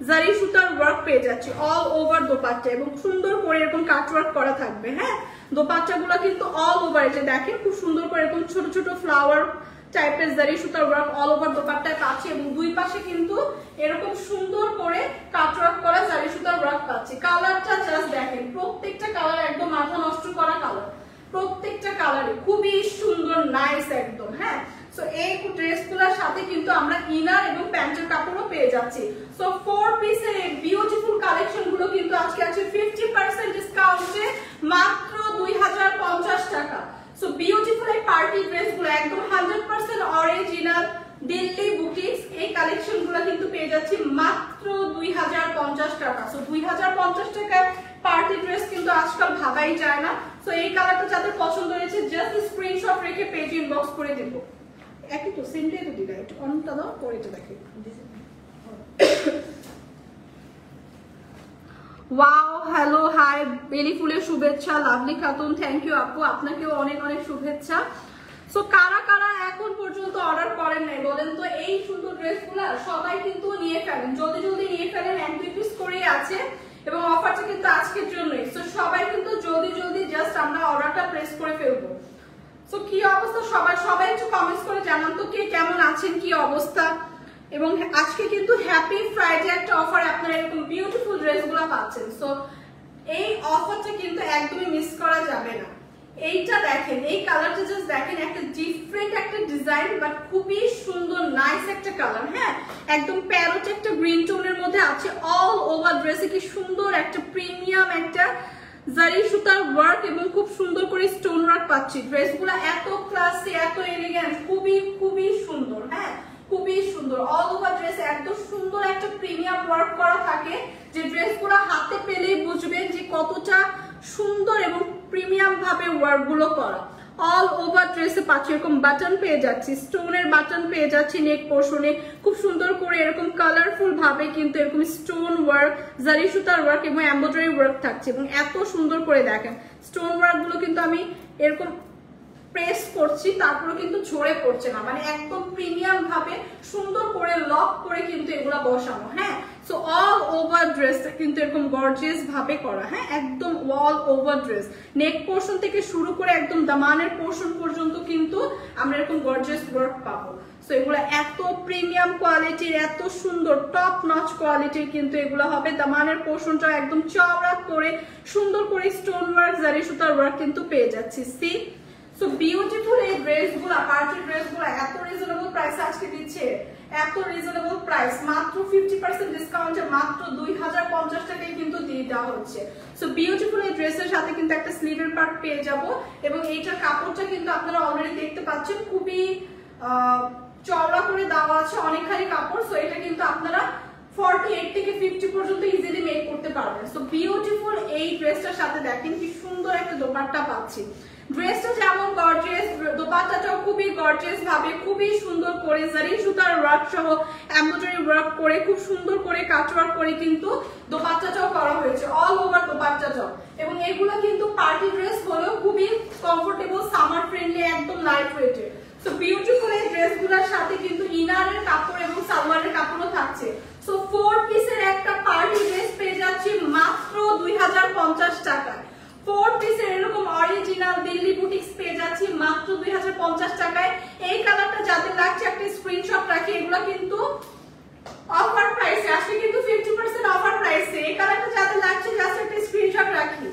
জারি সুতার ওয়ার্ক পেয়ে যাচ্ছে অল ওভার দোপাট্টা, এবং সুন্দর করে এরকম কাট ওয়ার্ক করা থাকবে। হ্যাঁ, দোপাট্টাগুলো কিন্তু অল ওভার, যে দেখেন খুব সুন্দর করে এরকম ছোট ছোট ফ্লাওয়ার টাইপের জারি সুতার ওয়ার্ক অল ওভার দোপাট্টায় পাচ্ছি, এবং দুই পাশে কিন্তু এরকম সুন্দর করে কাট ওয়ার্ক করা জারি সুতার ওয়ার্ক পাচ্ছি। কালারটা জাস্ট দেখেন, প্রত্যেকটা কালার একদম মাথা নষ্ট করা কালার, প্রত্যেকটা কালারে খুবই সুন্দর, নাইস একদম। হ্যাঁ, সো এই ড্রেসগুলোর সাথে কিন্তু আমরা ইনার এবং প্যান্টের কাপড়ও পেয়ে যাচ্ছি। সো 4 পিসের এই বিউটিফুল কালেকশন গুলো কিন্তু আজকে আছে 50% ডিসকাউন্টে মাত্র 2050 টাকা। সো বিউটিফুল এই পার্টি ড্রেসগুলো একদম 100% অরিজিনাল দিল্লি বুটিক্স, এই কালেকশন গুলো কিন্তু পেয়ে যাচ্ছি মাত্র 2050 টাকা। সো 2050 টাকায় পার্টি ড্রেস কিন্তু আজকাল ভাবাই যায় না। সো এই কালারটা যাদের পছন্দ হয়েছে জাস্ট স্ক্রিনশট রেখে পেজে ইনবক্স করে দেবো। একই তো সেম ডে তো দিলা, একটু অনটা দাও, পরে এটা দেখে। ওয়াও, হ্যালো, হাই, বেলি ফুলের শুভেচ্ছা, লাভলি খাতুন, থ্যাংক ইউ আপু, আপনাকেও অনেক অনেক শুভেচ্ছা। সো কারা কারা এখন পর্যন্ত অর্ডার করেন নাই বলেন তো? এই সুন্দর ড্রেসগুলো সবাই কিন্তু নিয়ে ফেলেন, জলদি জলদি নিয়ে ফেলেন, 1-2 পিস করেই আছে এবং অফারটা কিন্তু আজকের জন্যই। সো সবাই কিন্তু জলদি জলদি জাস্ট আমরা অর্ডারটা প্লেস করে ফেলবো। সো কি অবস্থা সবাই একটু কমেন্টস করে জানান তো কে কেমন আছেন, কি অবস্থা। এবং আজকে কিন্তু হ্যাপি ফ্রাইডে একটা অফার, আপনারা এরকম বিউটিফুল ড্রেসগুলো পাচ্ছেন। সো এই অফারটা কিন্তু একদমই মিস করা যাবে না। এইটা দেখেন, এই কালারটা জাস্ট দেখেন, একটা ডিফারেন্ট একটা ডিজাইন বাট খুবই সুন্দর নাইস একটা কালার। হ্যাঁ, একদম প্যারোট একটা গ্রিন টোনের মধ্যে আছে। অল ওভার ড্রেসে কি সুন্দর একটা প্রিমিয়াম একটা জারি সুতার ওয়ার্ক এবং খুব সুন্দর করে স্টোন ওয়ার্ক পাচ্ছি। ড্রেসগুলো এত ক্লাসি, এত এলিগেন্ট, খুবই খুবই সুন্দর। হ্যাঁ, খুবই সুন্দর। অল ওভার ড্রেস এত সুন্দর একটা প্রিমিয়াম ওয়ার্ক করা থাকে যে ড্রেসগুলো হাতে পেলেই বুঝবেন যে কতটা সুন্দর এবং প্রিমিয়াম ভাবে ওয়ার্ক গুলো করা। অল ওভার ড্রেসে পাচ্ছি এরকম বাটন পেয়ে যাচ্ছি, স্টোনের বাটন পেয়ে যাচ্ছি নেক পোর্শনে, খুব সুন্দর করে এরকম কালারফুল ভাবে কিন্তু এরকম স্টোন ওয়ার্ক, জারি সুতার ওয়ার্ক এবং এমব্রয়ডারি ওয়ার্ক থাকছে। এবং এত সুন্দর করে দেখেন স্টোন ওয়ার্ক গুলো কিন্তু আমি এরকম প্রেস করছি, তারপরে কিন্তু ঝরে পড়ছে না, মানে একদম প্রিমিয়াম ভাবে সুন্দর করে লক করে কিন্তু এগুলা বসানো। হ্যাঁ, সো অল ওভার ড্রেসটা কিন্তু এরকম গর্জিয়াস ভাবে করা। হ্যাঁ, একদম অল ওভার ড্রেস, নেক পোর্শন থেকে শুরু করে একদম দামানের পোর্শন পর্যন্ত কিন্তু আমরা এরকম গর্জিয়াস ওয়ার্ক পাবো। সো এগুলো এত প্রিমিয়াম কোয়ালিটির, এত সুন্দর টপ নচ কোয়ালিটির কিন্তু এগুলো হবে। দামানের পোর্শনটা একদম চওড়া করে সুন্দর করে স্টোন ওয়ার্ক, জারি সুতার ওয়ার্ক কিন্তু পেয়ে যাচ্ছি। সি সো বিউটিফুল এই ড্রেসগুলো, পার্টি ড্রেসগুলো এত রিজনেবল প্রাইস আজকে দিচ্ছে, এত রিজনেবল প্রাইস, মাত্র 50% ডিসকাউন্টে মাত্র 2050 টাকায় কিন্তু দিয়ে দেওয়া হচ্ছে। সো বিউটিফুল এই ড্রেসের সাথে কিন্তু একটা স্লিভের পার্ট পেয়ে যাব এবং এইটার কাপড়টা কিন্তু আপনারা অলরেডি দেখতে পাচ্ছেন, খুবই চওড়া করে দেওয়া আছে, অনেকখানি কাপড়। সো এটা কিন্তু আপনারা 48 থেকে 50 পর্যন্ত ইজিলি মেক করতে পারবেন। সো বিউটিফুল এই ড্রেসটার সাথে দেখেন কি সুন্দর একটা দোপাট্টা পাচ্ছি। ড্রেসটা যেমন গর্জিয়াস, দোপাট্টাটাও খুবই গর্জিয়াস ভাবে খুবই সুন্দর করে জারি সুতার ওয়ার্ক সহ এমব্রয়ডারি ওয়ার্ক করে খুব সুন্দর করে কাট ওয়ার্ক করে কিন্তু দোপাট্টাটাও করা হয়েছে, অল ওভার দোপাট্টাটাও। এবং এগুলো কিন্তু পার্টি ড্রেস হলেও খুবই কমফোর্টেবল, সামার ফ্রেন্ডলি, একদম লাইট ওয়েটের। সো বিউটিফুল এই ড্রেসগুলোর সাথে কিন্তু ইনারের কাপড় এবং সালোয়ারের কাপড়ও থাকছে। সো 4 পিসের একটা পার্টি ড্রেস পেয়ে যাচ্ছি মাত্র 2050 টাকায়। 4 পিসের এরকম অরিজিনাল দিল্লি বুটিক্স পেয়ে যাচ্ছি মাত্র 2050 টাকায়। এই কালারটা যাদের লাগছে একটা স্ক্রিনশট রাখি, এগুলো কিন্তু অফার প্রাইসে আসলে কিন্তু 50% অফার প্রাইসে। এই কালারটা যাদের লাগছে জাস্ট একটা স্ক্রিনশট রাখি।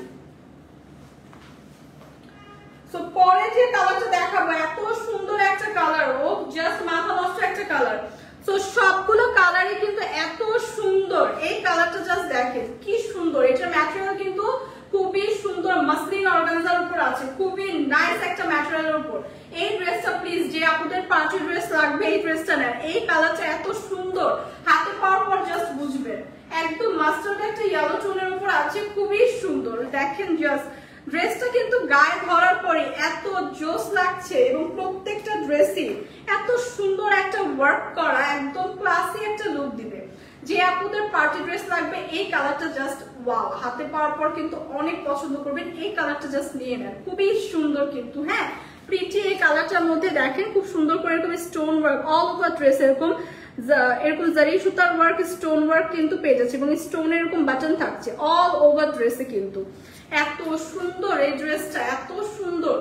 সো পরে যে কালারটা দেখাবো এত সুন্দর একটা কালার, ও জাস্ট মাথা নষ্ট একটা কালার। সো সবগুলো কালারই কিন্তু এত সুন্দর। এই কালারটা জাস্ট দেখেন কি সুন্দর, এটার ম্যাটেরিয়াল কিন্তু খুবই সুন্দর, মাসলিন অর্গানজার উপর আছে, খুবই নাইস একটা ম্যাটেরিয়ালের উপর। এই ড্রেসটা প্লিজ যে আপনাদের পার্টি ড্রেস লাগবে এই ড্রেসটা নেন। এই কালারটা এত সুন্দর, হাতে পাওয়ার পর জাস্ট বুঝবেন, একদম মাস্টার্ড একটা ইয়েলো টোনের উপর আছে, খুবই সুন্দর। দেখেন জাস্ট ড্রেসটা কিন্তু গায়ে ধরার পরে এত জোস লাগছে এবং প্রত্যেকটা ড্রেসই এত সুন্দর একটা ওয়ার্ক করা, একদম ক্লাসি একটা লুক দিবে। যে আপনাদের পার্টি ড্রেস লাগবে এই কালারটা জাস্ট ওয়াও, হাতে পাওয়ার পর কিন্তু অনেক পছন্দ করবেন। এই কালারটা জাস্ট নিয়ে নেন, খুবই সুন্দর কিন্তু। হ্যাঁ, প্রিটি এই কালারটার মধ্যে দেখেন খুব সুন্দর করে এরকম stone work all over dress, এরকম জারি সুতার ওয়ার্ক, স্টোন ওয়ার্ক কিন্তু পেয়ে যাচ্ছে এবং স্টোন এরকম বাটন থাকছে অল ওভার ড্রেসে। কিন্তু এত সুন্দর এই ড্রেসটা, এত সুন্দর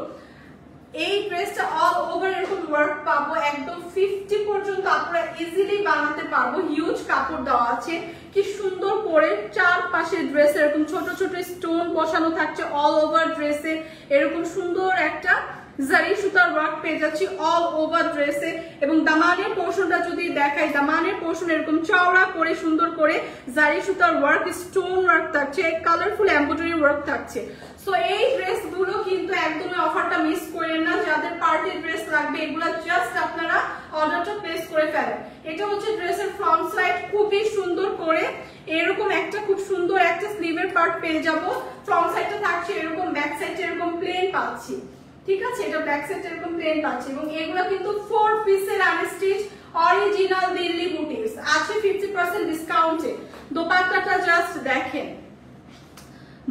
এই ড্রেসটা অল ওভার এরকম ওয়ার্ক পাবো, একদম 50 পর্যন্ত আপনারা ইজিলি বানাতে পারবো। হিউজ কাপড় দেওয়া আছে, কি সুন্দর করে চারপাশে ড্রেস এরকম ছোট ছোট স্টোন বসানো থাকছে অল ওভার ড্রেসে। এরকম সুন্দর একটা জারি সুতার ওয়ার্ক পেয়ে যাচ্ছি অল ওভার ড্রেসে। এবং দামানের পোর্শনটা যদি দেখাই, দামানের পোর্শন এরকম চওড়া করে সুন্দর করে জারি সুতার ওয়ার্ক, স্টোন ওয়ার্ক থাকছে, কালারফুল এমব্রয়ডারি ওয়ার্ক থাকছে। সো এই ড্রেসগুলো কিন্তু একদমই অফারটা মিস করেন না। যাদের পার্টি ড্রেস লাগবে এগুলো জাস্ট আপনারা অর্ডারটা প্লেস করে ফেলেন। এটা হচ্ছে ড্রেসের ফ্রন্ট সাইড, খুবই সুন্দর করে এরকম একটা খুব সুন্দর একটা স্লিভের পার্ট পেয়ে যাব। ফ্রন্ট সাইডটা থাকছে এরকম, ব্যাক সাইডটা এরকম প্লেন পাচ্ছি, ঠিক আছে, এটা ব্যাক সাইড এরকম প্লেন পাচ্ছি। এবং এগুলো কিন্তু 4 পিসের আনস্টিচ অরিজিনাল দিল্লি বুটিক্স আছে 50% ডিসকাউন্টে। দোপাট্টাটা জাস্ট দেখেন।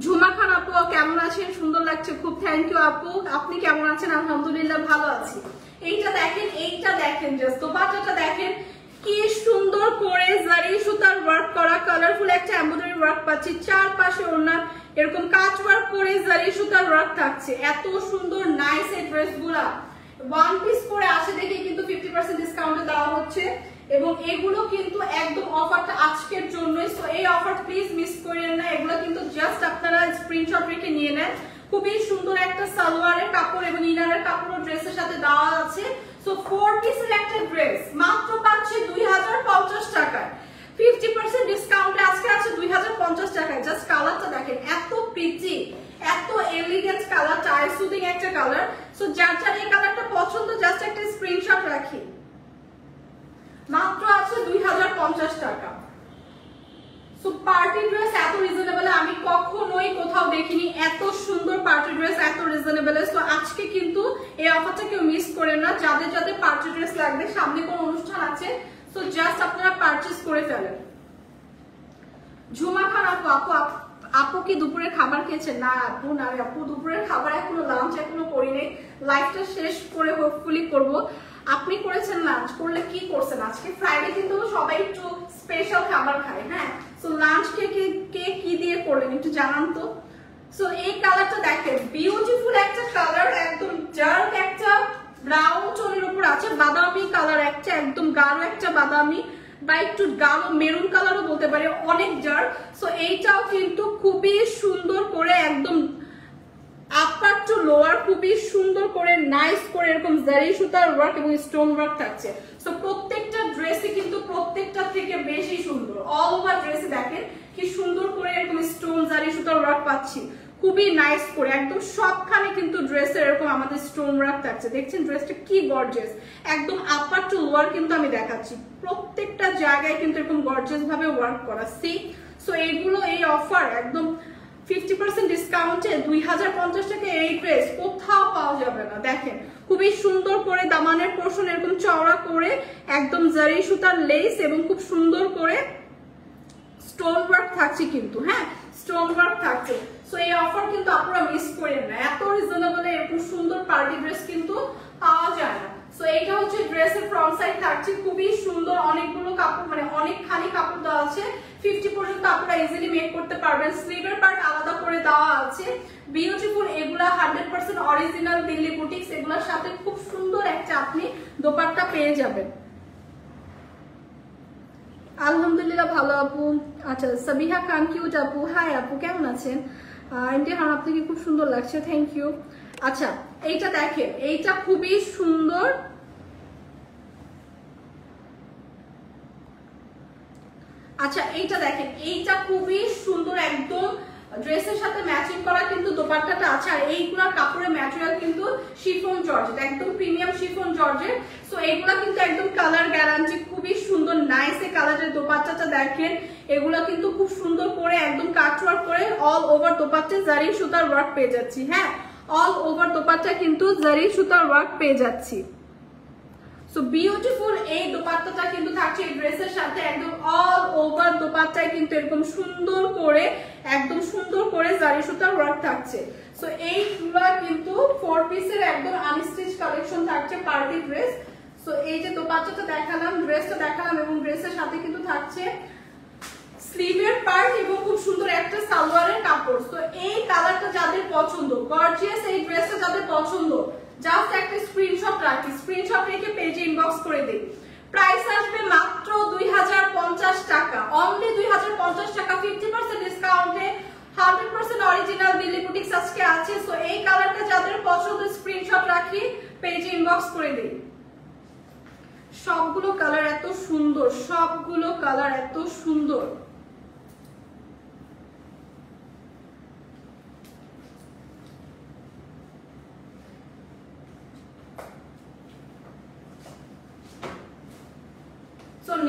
ঝুমা খান আপু কেমন আছেন? সুন্দর লাগছে খুব, থ্যাংক ইউ আপু। আপনি কেমন আছেন? আলহামদুলিল্লাহ ভালো আছি। এইটা দেখেন, এইটা দেখেন, জাস্ট দোপাট্টাটা দেখেন কি সুন্দর করে জারি সুতার ওয়ার্ক করা, কালারফুল একটা এমব্রয়ডারি ওয়ার্ক পাচ্ছি, চারপাশে ওনার এরকম কাজ ওয়ার্ক করে জারি সুতার ওয়ার্ক থাকছে। এত সুন্দর নাইস এই ড্রেসগুলা 1 পিস করে আসে দেখে কিন্তু 50% ডিসকাউন্টে দেওয়া হচ্ছে। এবং এগুলো কিন্তু একদম অফারটা আজকের জন্যই। সো এই অফার প্লিজ মিস করেন না। এগুলো কিন্তু জাস্ট আপনারা স্ক্রিনশট রেখে নিয়ে নেন। খুবই সুন্দর একটা সালোয়ারের কাপড় এবং ইনারের কাপড় ড্রেসের সাথে দেওয়া আছে। সো 4 পিসের একটা ড্রেস মাত্র পাচ্ছে 2050 টাকায়। 50% ডিসকাউন্টে আজকে আছে 2050 টাকায়। জাস্ট কালারটা দেখেন, এত প্রিটি, এত এলিগেন্ট কালার, আই সুদিং একটা কালার। সো যার যার এই কালারটা পছন্দ জাস্ট একটা স্ক্রিনশট রাখি। মাত্র আছে 2050 টাকা। সো পার্টি ড্রেস এত রিজনেবল আমি কখনোই কোথাও দেখিনি, এত সুন্দর পার্টি ড্রেস এত রিজনেবল। সো আজকে কিন্তু এই অফারটা কেউ মিস করেন না। যাদের যাদের পার্টি ড্রেস লাগবে, সামনে কোন অনুষ্ঠান আছে, সো জাস্ট আপনারা পারচেজ করে ফেলেন। ঝুমা খান আপু, আপু কি দুপুরের খাবার খেয়েছেন? না আপু, না আপু দুপুরের খাবার এখনো, লাঞ্চ এখনো করিনি। লাইফটা শেষ করে হোপফুলি করব। আপনি করেছেন লাঞ্চ? করলে কি করছেন? আজকে ফ্রাইডে কিন্তু সবাই একটু স্পেশাল খাবার খায়। হ্যাঁ, সো লাঞ্চ কে কি দিয়ে করলেন একটু জানান তো। সো এই কালারটা দেখেন, বিউটিফুল একটা কালার, একদম ডার্ক একটা ব্রাউন টোনের উপর আছে, বাদামি কালার একটা, একদম গাঢ় একটা বাদামি বা একটু গাঢ় মেরুন কালারও বলতে পারে, অনেক ডার্ক। সো এইটাও কিন্তু খুবই সুন্দর করে একদম আপার টু লোয়ার খুবই সুন্দর করে নাইস করে এরকম জারি সুতার ওয়ার্ক এবং স্টোন ওয়ার্ক থাকছে। সো প্রত্যেকটা ড্রেসই কিন্তু প্রত্যেকটা থেকে বেশি সুন্দর। অল ওভার ড্রেসে দেখেন কি সুন্দর করে এরকম স্টোন জারি সুতার ওয়ার্ক পাচ্ছি, খুবই নাইস করে একদম সবখানে কিন্তু ড্রেসের এরকম আমাদের স্টোন ওয়ার্ক থাকছে। দেখছেন ড্রেসটা কি গর্জিয়াস, একদম আপার টু লোয়ার কিন্তু আমি দেখাচ্ছি, প্রত্যেকটা জায়গায় কিন্তু এরকম গর্জিয়াস ভাবে ওয়ার্ক করা। সি সো এইগুলো এই অফার একদম 50% ডিসকাউন্টে 2050 টাকা এই ড্রেস কোথাও পাওয়া যাবে না। দেখেন খুবই সুন্দর করে দামানের পোর্শন এরকম চওড়া করে একদম জারি সুতার লেস এবং খুব সুন্দর করে স্টোন ওয়ার্ক থাকছে কিন্তু। হ্যাঁ, স্টোন ওয়ার্ক থাকছে। সো এই অফার কিন্তু আপনারা মিস করেন না, এত রিজনেবলে এরকম সুন্দর পার্টি ড্রেস কিন্তু পাওয়া যায় না। সো এইটা হচ্ছে ড্রেসের ফ্রন্ট সাইড থাকছে, খুবই সুন্দর, অনেকগুলো কাপড় মানে অনেকখানি কাপড় দেওয়া আছে, 50 পর্যন্ত আপনারা ইজিলি মেক করতে পারবেন। স্লিভের পার্ট আলাদা করে দেওয়া আছে, বিউটিফুল। এগুলা 100% অরিজিনাল দিল্লি বুটিক্স, এগুলোর সাথে খুব সুন্দর একটা আপনি দোপাট্টা পেয়ে যাবেন। আলহামদুলিল্লাহ ভালো আপু। আচ্ছা, সাবিহা খান কিউট আপু, হাই আপু কেমন আছেন? ইন্ডিয়ান আপনাকে খুব সুন্দর লাগছে, থ্যাংক ইউ। আচ্ছা এইটা দেখেন, এইটা খুবই সুন্দর। আচ্ছা এইটা দেখেন, এইটা খুবই সুন্দর, একদম ড্রেসের সাথে ম্যাচিং করা কিন্তু দোপাট্টাটা আছে। আর এইগুলার কাপড়ের ম্যাটেরিয়াল কিন্তু শিফন জর্জেট, একদম প্রিমিয়াম শিফন জর্জেট। সো এইগুলা কিন্তু একদম কালার গ্যারান্টি, খুবই সুন্দর নাইস এই কালারের দোপাট্টাটা দেখেন। এগুলা কিন্তু খুব সুন্দর করে একদম কাট ওয়ার্ক করে অল ওভার দোপাট্টা জারি সুতার ওয়ার্ক পেয়ে যাচ্ছি। হ্যাঁ, অল ওভার দোপাট্টা কিন্তু জারি সুতার ওয়ার্ক পেয়ে যাচ্ছি। সো বিউটিফুল এই দোপাট্টাটা কিন্তু থাকছে এই ড্রেসের সাথে, একদম অল ওভার দোপাট্টায় কিন্তু এরকম সুন্দর করে একদম সুন্দর করে জারি সুতার ওয়ার্ক থাকছে। সো এইগুলা কিন্তু 4 পিসের একদম আনস্টিচ কালেকশন থাকছে পার্টি ড্রেস। সো এই যে দোপাট্টাটা দেখালাম, ড্রেসটা দেখালাম এবং ড্রেসের সাথে কিন্তু থাকছে স্লিভের পার্ট এবং খুব সুন্দর একটা সালোয়ারের কাপড়। সো এই কালারটা যাদের পছন্দ, গর্জিয়াস এই ড্রেসটা যাদের পছন্দ, জাস্ট একটা স্ক্রিনশট রাখি, স্ক্রিনশট রেখে পেজে ইনবক্স করে দিই। প্রাইস আসবে মাত্র 2050 টাকা, অনলি 2050 টাকা, 50% ডিসকাউন্টে 100% অরিজিনাল দিল্লি বুটিক্স আজকে আছে। সো এই কালারটা যাদের পছন্দ স্ক্রিনশট রাখি, পেজে ইনবক্স করে দিই। সবগুলো কালার এত সুন্দর, সবগুলো কালার এত সুন্দর।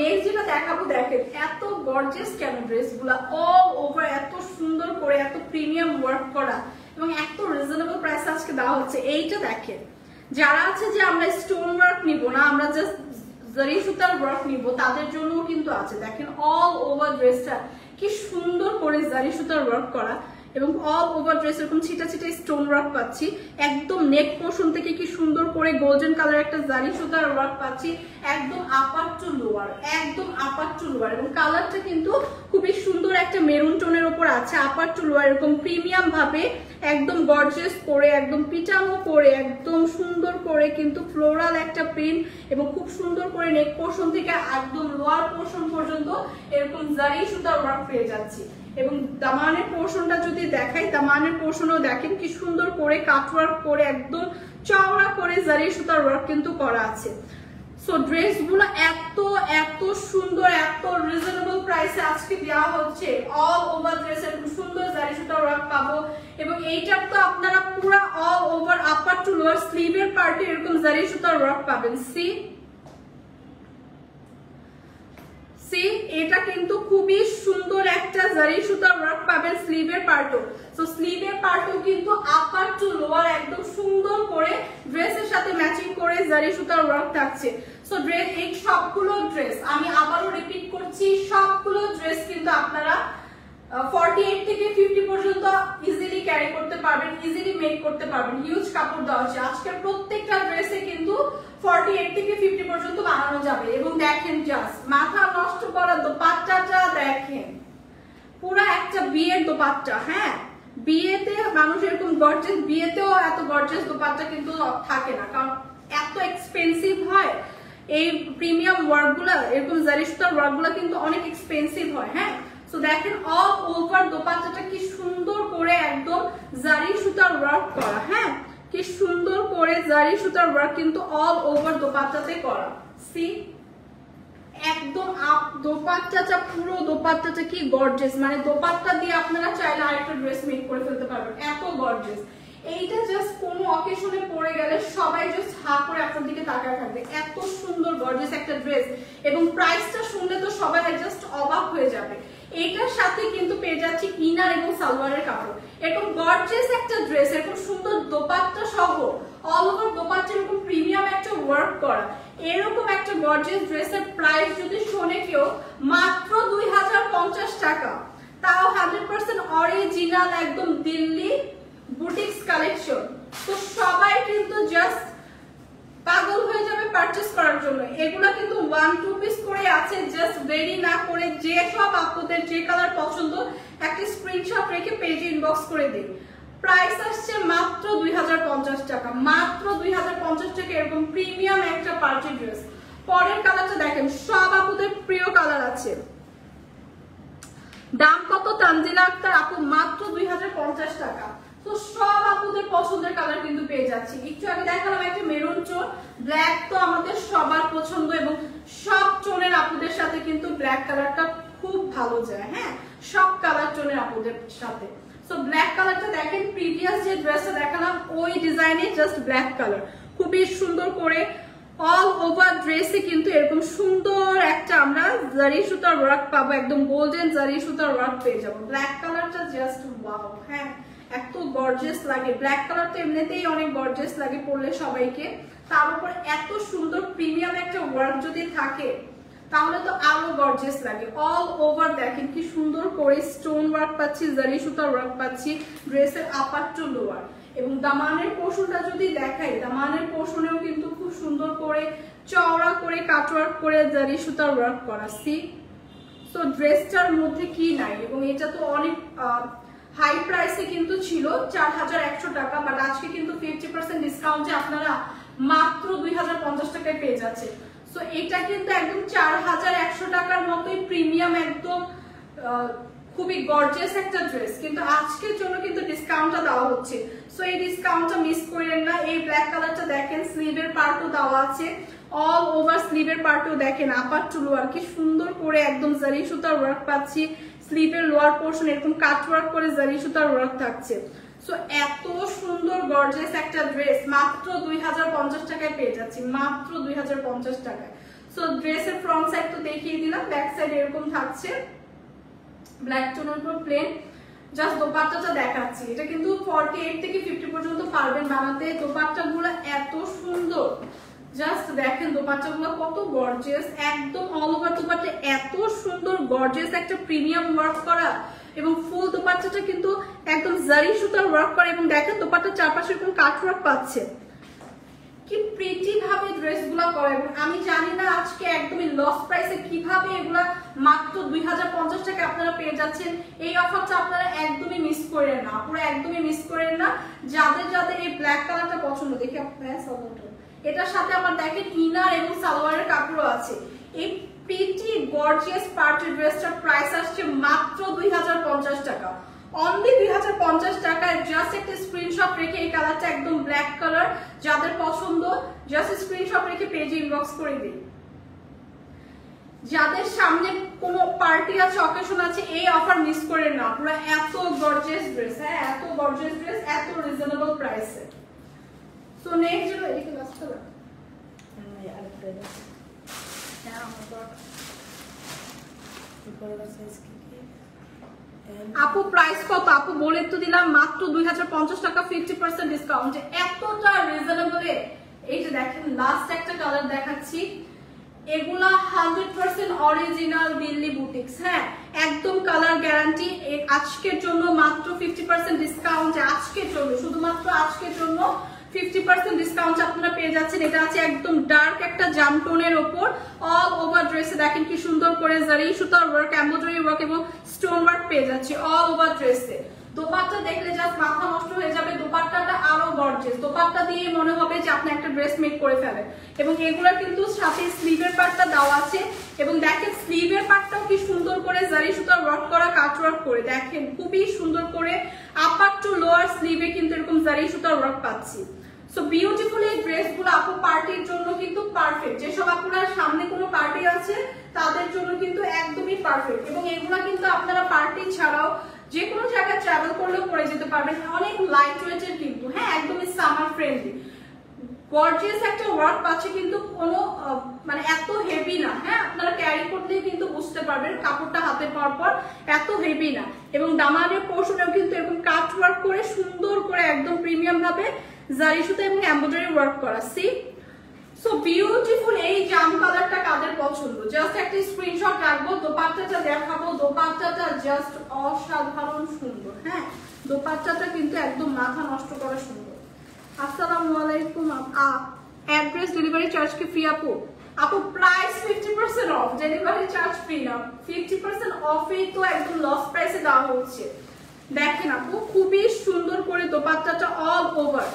নেক্সট যেটা দেখাবো দেখেন, এত গর্জিয়াস কেন ড্রেসগুলো, অল ওভার এত সুন্দর করে এত প্রিমিয়াম ওয়ার্ক করা এবং এত রিজনেবল প্রাইস আজকে দেওয়া হচ্ছে। এইটা দেখেন, যারা আছে যে আমরা স্টোন ওয়ার্ক নিব না, আমরা জাস্ট জারি সুতার ওয়ার্ক নিব, তাদের জন্য কিন্তু আছে। দেখেন অল ওভার ড্রেসটা কি সুন্দর করে জারি সুতার ওয়ার্ক করা এবং অল ওভার ড্রেস এরকম ছিটা ছিটা স্টোন ওয়ার্ক পাচ্ছি। একদম নেক পোর্শন থেকে কি সুন্দর করে গোল্ডেন কালার একটা জারি সুতার ওয়ার্ক পাচ্ছি, একদম আপার টু লোয়ার, একদম আপার টু লোয়ার। এবং কালারটা কিন্তু খুবই সুন্দর একটা মেরুন টোনের উপর আছে, আপার টু লোয়ার এরকম প্রিমিয়াম ভাবে একদম গর্জিয়াস করে একদম পিটানো করে একদম সুন্দর করে কিন্তু ফ্লোরাল একটা প্রিন্ট এবং খুব সুন্দর করে নেক পোর্শন থেকে একদম লোয়ার পোর্শন পর্যন্ত এরকম জারি সুতার ওয়ার্ক পেয়ে যাচ্ছি। এবং দামানের পোর্শনটা যদি দেখাই, দামানের পোর্শনও দেখেন কি সুন্দর করে কাটওয়ার্ক করে একদম চওড়া করে জারি সুতার ওয়ার্ক কিন্তু করা আছে। সো ড্রেসগুলো এত এত সুন্দর, এত রিজনেবল প্রাইসে আজকে দেওয়া হচ্ছে। অল ওভার ড্রেস এরকম সুন্দর জারি সুতার ওয়ার্ক পাবো এবং এইটার তো আপনারা পুরো অল ওভার আপার টু লোয়ার স্লিভের পার্টে এরকম জারি সুতার ওয়ার্ক পাবেন। সি এটা কিন্তু খুবই সুন্দর একটা জারি সুতার ওয়ার্ক পাবেন স্লিভের পার্টও। সো স্লিভের পার্টও কিন্তু আপার টু লোয়ার একদম সুন্দর করে ড্রেসের সাথে ম্যাচিং করে জারি সুতার ওয়ার্ক থাকছে। সো ড্রেস, এই সবগুলো ড্রেস আমি আবারও রিপিট করছি, সবগুলো ড্রেস কিন্তু আপনারা 48 থেকে 50 পর্যন্ত ইজিলি ক্যারি করতে পারবেন, ইজিলি মেক করতে পারবেন। হিউজ কাপড় দেওয়া আছে আজকের প্রত্যেকটা ড্রেসে কিন্তু 48 থেকে 50 পর্যন্ত বানানো যাবে। এবং দেখেন জাস্ট মাথা নষ্ট করা দোপাট্টাটা দেখেন, পুরো একটা বিয়ের দোপাট্টা। হ্যাঁ, বিয়েতে মানুষ এরকম গর্জিয়াস, বিয়েতেও এত গর্জিয়াস দোপাট্টা কিন্তু থাকে না, কারণ এত এক্সপেন্সিভ হয় এই প্রিমিয়াম ওয়ার্কগুলো, এরকম জারি সুতার ওয়ার্কগুলো কিন্তু অনেক এক্সপেন্সিভ হয়। হ্যাঁ, সো দেখেন অল ওভার দোপাট্টাটা কি সুন্দর করে একদম জারি সুতার ওয়ার্ক করা। হ্যাঁ, কি সুন্দর করে জারি সুতার ওয়ার্ক কিন্তু অল ওভার দোপাট্টাতে করা। সি একদম দোপাট্টাটা, পুরো দোপাট্টাটা কি গর্জিয়াস, মানে দোপাট্টা দিয়ে আপনারা চাইলে আরেকটা ড্রেস মেক করে ফেলতে পারবেন, এত গর্জিয়াস। এইটা জাস্ট কোনো অকেশনে পরে গেলে সবাই জাস্ট হা করে আপনার দিকে তাকায় থাকবে, এত সুন্দর গর্জিয়াস একটা ড্রেস। এবং প্রাইসটা শুনলে তো সবাই জাস্ট অবাক হয়ে যাবে। এইটার সাথে কিন্তু পেয়ে যাচ্ছি ইনার এবং সালোয়ারের কাপড়। এরকম গর্জিয়াস একটা ড্রেস, এরকম সুন্দর দোপাট্টা সহ অল ওভার দোপাট্টা এরকম প্রিমিয়াম একটা ওয়ার্ক করা, এরকম একটা গর্জিয়াস ড্রেসের প্রাইস যদি শোনে কেউ মাত্র 2050 টাকা, তাও 100% অরিজিনাল একদম দিল্লি বুটিক্স কালেকশন। তো সবাই কিন্তু জাস্ট পাগল হয়ে যাবে পারচেজ করার জন্য। এগুলা কিন্তু 1-2 পিস করে আছে, জাস্ট দেরি না করে যে সব আপনাদের যে কালার পছন্দ একটা স্ক্রিনশট রেখে পেজে ইনবক্স করে দিন। প্রাইস আসছে মাত্র 2050 টাকা, মাত্র 2050 টাকা এরকম প্রিমিয়াম একটা পার্টি ড্রেস। পরের কালারটা দেখেন, সব আপুদের প্রিয় কালার আছে। দাম কত তানজিলা আক্তার আপু? মাত্র 2050 টাকা। তো সব আপুদের পছন্দের কালার কিন্তু পেয়ে যাচ্ছি। একটু আগে দেখালাম একটা মেরুন টোন, ব্ল্যাক তো আমাদের সবার পছন্দ এবং সব টোনের আপুদের সাথে কিন্তু ব্ল্যাক কালারটা খুব ভালো যায়। হ্যাঁ, সব কালার টোনের আপুদের সাথে। সো ব্ল্যাক কালারটা দেখেন, প্রিভিয়াস যে ড্রেসটা দেখালাম ওই ডিজাইনে জাস্ট ব্ল্যাক কালার, খুবই সুন্দর করে অল ওভার ড্রেসে কিন্তু এরকম সুন্দর একটা আমরা জারি সুতার ওয়ার্ক পাবো, একদম গোল্ডেন জারি সুতার ওয়ার্ক পেয়ে যাবো। ব্ল্যাক কালারটা জাস্ট ওয়াও। হ্যাঁ, এত গর্জিয়াস লাগে। ব্ল্যাক কালার তো এমনিতেই অনেক গর্জিয়াস লাগে পরলে সবাইকে, তার উপর এত সুন্দর প্রিমিয়াম একটা ওয়ার্ক যদি থাকে তাহলে তো আরো গর্জিয়াস লাগে। অল ওভার দেখেন কি সুন্দর করে স্টোন ওয়ার্ক পাচ্ছি, জারি সুতার ওয়ার্ক পাচ্ছি ড্রেসের আপার টু লোয়ার। এবং দামানের পোর্শনটা যদি দেখাই, দামানের পোর্শনেও কিন্তু খুব সুন্দর করে চওড়া করে কাটওয়ার্ক করে জারি সুতার ওয়ার্ক করা। সি সো ড্রেসটার মধ্যে কি নাই। এবং এটা তো অনেক হাই প্রাইসে কিন্তু ছিল 4100 টাকা, বাট আজকে কিন্তু 50% ডিসকাউন্টে আপনারা মাত্র 2050 টাকায় পেয়ে যাচ্ছে। সো এটা কিন্তু একদম 4100 টাকার মতোই প্রিমিয়াম, একদম খুবই গর্জিয়াস একটা ড্রেস, কিন্তু আজকের জন্য কিন্তু ডিসকাউন্টটা দেওয়া হচ্ছে। সো এই ডিসকাউন্টটা মিস করেন না। এই ব্ল্যাক কালারটা দেখেন, স্লিভের পার্টও দেওয়া আছে, অল ওভার স্লিভের পার্টও দেখেন আপার টু লোয়ার কি সুন্দর করে একদম জারি সুতার ওয়ার্ক পাচ্ছি। স্লিভের লোয়ার পোর্শন এরকম কাট ওয়ার্ক করে জারি সুতার ওয়ার্ক থাকছে। সো এত সুন্দর গর্জিয়াস একটা ড্রেস মাত্র 2050 টাকায় পেয়ে যাচ্ছি, মাত্র 2050 টাকায়। সো ড্রেসের ফ্রন্ট সাইড তো দেখিয়ে দিলাম, ব্যাক সাইড এরকম থাকছে ব্ল্যাক টোনের উপর প্লেন। জাস্ট দোপাট্টাটা দেখাচ্ছি, এটা কিন্তু 48 থেকে 50 পর্যন্ত পারবেন বানাতে। দোপাট্টাগুলো এত সুন্দর, জাস্ট দেখেন দোপাট্টাগুলো কত গর্জিয়াস, একদম অল ওভার দোপাট্টা এত সুন্দর গর্জিয়াস একটা প্রিমিয়াম ওয়ার্ক করা। এবং ফুল দোপাট্টাটা কিন্তু একদম জারি সুতার ওয়ার্ক করা। এবং দেখেন দোপাট্টার চারপাশে এরকম কাট ওয়ার্ক পাচ্ছে, কি প্রিটি ভাবে ড্রেসগুলো করে। এবং আমি জানি না আজকে একদমই লস প্রাইসে কিভাবে এগুলা মাত্র 2050 টাকা আপনারা পেয়ে যাচ্ছেন। এই অফারটা আপনারা একদমই মিস করেন না, পুরো একদমই মিস করেন না। যাদের যাদের এই ব্ল্যাক কালারটা পছন্দ, দেখি আপনারা এটার সাথে আবার দেখেন ইনার এবং সালোয়ারের কাপড়ও আছে। এই পিটি গর্জিয়াস পার্টি ড্রেসটার প্রাইস আসছে মাত্র 2050 টাকা। অনলি 2050 টাকায় জাস্ট একটা স্ক্রিনশট রেখে, এই কালারটা একদম ব্ল্যাক কালার, যাদের পছন্দ জাস্ট স্ক্রিনশট রেখে পেজে ইনবক্স করে দিন। যাদের সামনে কোনো পার্টি আছে, অকেশন আছে, এই অফার মিস করেন না। পুরো এত গর্জিয়াস ড্রেস, হ্যাঁ এত গর্জিয়াস ড্রেস, এত রিজনেবল প্রাইসে। সো নেক্সট যেটা এদিকে লাস্ট কালার, হ্যাঁ আমার আপু প্রাইস কত আপু বলে তো দিলাম, মাত্র 2050 টাকা, 50% ডিসকাউন্ট। এতটা রিজনেবলে এই যে দেখেন লাস্ট একটা কালার দেখাচ্ছি, এগুলা 100% অরিজিনাল দিল্লি বুটিক্স, হ্যাঁ একদম কালার গ্যারান্টি। আজকের জন্য মাত্র 50% ডিসকাউন্ট, আজকের জন্য শুধুমাত্র আজকের জন্য 50% ডিসকাউন্ট আপনারা পেয়ে যাচ্ছেন। এটা আছে একদম ডার্ক একটা জাম টোনের উপর, অল ওভার ড্রেসে দেখেন কি সুন্দর করে জারি সুতার ওয়ার্ক, এমব্রয়ডারি ওয়ার্ক এবং স্টোন ওয়ার্ক পেয়ে যাচ্ছে অল ওভার ড্রেসে। দোপাট্টা দেখলে জাস্ট মাথা নষ্ট হয়ে যাবে, দোপাট্টাটা আরো গর্জিয়াস, দোপাট্টা দিয়ে মনে হবে যে আপনি একটা ড্রেস মেক করে ফেলেন। এবং এগুলা কিন্তু সাথে স্লিভের পার্টটা দেওয়া আছে, এবং দেখেন স্লিভের পার্টটাও কি সুন্দর করে জারি সুতার ওয়ার্ক করা, কাট ওয়ার্ক করে, দেখেন খুবই সুন্দর করে আপার টু লোয়ার স্লিভে কিন্তু এরকম জারি সুতার ওয়ার্ক পাচ্ছি। সো বিউটিফুল এই ড্রেসগুলো আপু পার্টির জন্য কিন্তু পারফেক্ট, যেসব আপনার সামনে কোনো পার্টি আছে তাদের জন্য কিন্তু একদমই পারফেক্ট। এবং এগুলা কিন্তু আপনারা পার্টি ছাড়াও যে কোনো জায়গায় ট্রাভেল করলেও পরে যেতে পারবেন, অনেক লাইট ওয়েটের কিন্তু, হ্যাঁ একদমই সামার ফ্রেন্ডলি, গর্জিয়াস একটা ওয়ার্ক পাচ্ছে, কিন্তু কোনো মানে এত হেভি না, হ্যাঁ আপনারা ক্যারি করলেই কিন্তু বুঝতে পারবেন কাপড়টা হাতে পাওয়ার পর এত হেভি না। এবং দামানের পোর্শনেও কিন্তু এরকম কাট ওয়ার্ক করে সুন্দর করে একদম প্রিমিয়াম ভাবে জারি সুতা এবং এমব্রয়ডারি ওয়ার্ক করা। সি সো বিউটিফুল এই জাম কালারটা কাদের পছন্দ, জাস্ট একটা স্ক্রিনশট রাখবো, দোপাট্টাটা দেখাবো, দোপাট্টাটা জাস্ট অসাধারণ সুন্দর, হ্যাঁ দোপাট্টাটা কিন্তু একদম মাথা নষ্ট করা সুন্দর। আসসালামু আলাইকুম, অ্যাড্রেস ডেলিভারি চার্জ কি ফ্রি আপু? আপু price 50% of, delivery charge free না, 50% অফে তো একদম লস প্রাইসে দেওয়া হচ্ছে। দেখেন আপু খুবই সুন্দর করে দোপাট্টাটা অল ওভার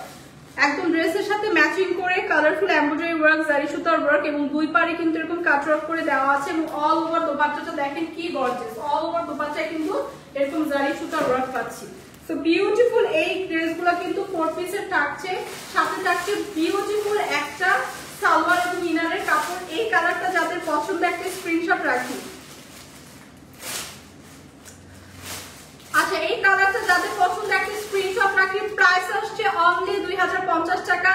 একদম ড্রেসের সাথে ম্যাচিং করে কালারফুল এমব্রয়ডারি ওয়ার্ক, জারি সুতার ওয়ার্ক এবং দুই পারে কিন্তু এরকম কাট ওয়ার্ক করে দেওয়া আছে। এবং অল ওভার দোপাট্টাটা দেখেন কি গর্জিয়াস, অল ওভার দোপাট্টায় কিন্তু এরকম জারি সুতার ওয়ার্ক পাচ্ছি। সো বিউটিফুল এই ড্রেসগুলো কিন্তু 4 পিসের থাকছে, সাথে থাকছে বিউটিফুল একটা সালোয়ার এবং ইনারের কাপড়। এই কালারটা যাদের পছন্দ একটা স্ক্রিনশট রাখি। আচ্ছা এই কালারটা যাদের পছন্দ একটা স্ক্রিনশট রাখি। প্রাইস আসছে অনলি 2050 টাকা,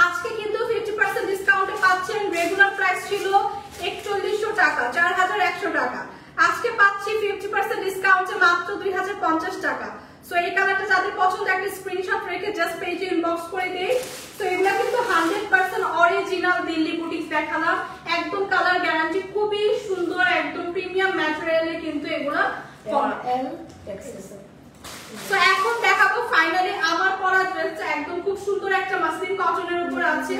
আজকে কিন্তু 50% ডিসকাউন্টে পাচ্ছেন। রেগুলার প্রাইস ছিল 4100 টাকা, 4100 টাকা, আজকে পাচ্ছি 50% ডিসকাউন্টে মাত্র 2050 টাকা। সো এই কালারটা যাদের পছন্দ একটা স্ক্রিনশট রেখে জাস্ট পেজে ইনবক্স করে দেই। তো এগুলা কিন্তু 100% অরিজিনাল দিল্লি বুটিক্স দেখালাম, একদম কালার গ্যারান্টি, খুবই সুন্দর একদম প্রিমিয়াম ম্যাটেরিয়ালে কিন্তু এগুলা। তো এখন দেখাবো ফাইনালি আমার পরা ড্রেসটা, একদম খুব সুন্দর একটা মাসলিন কটনের উপর আছে।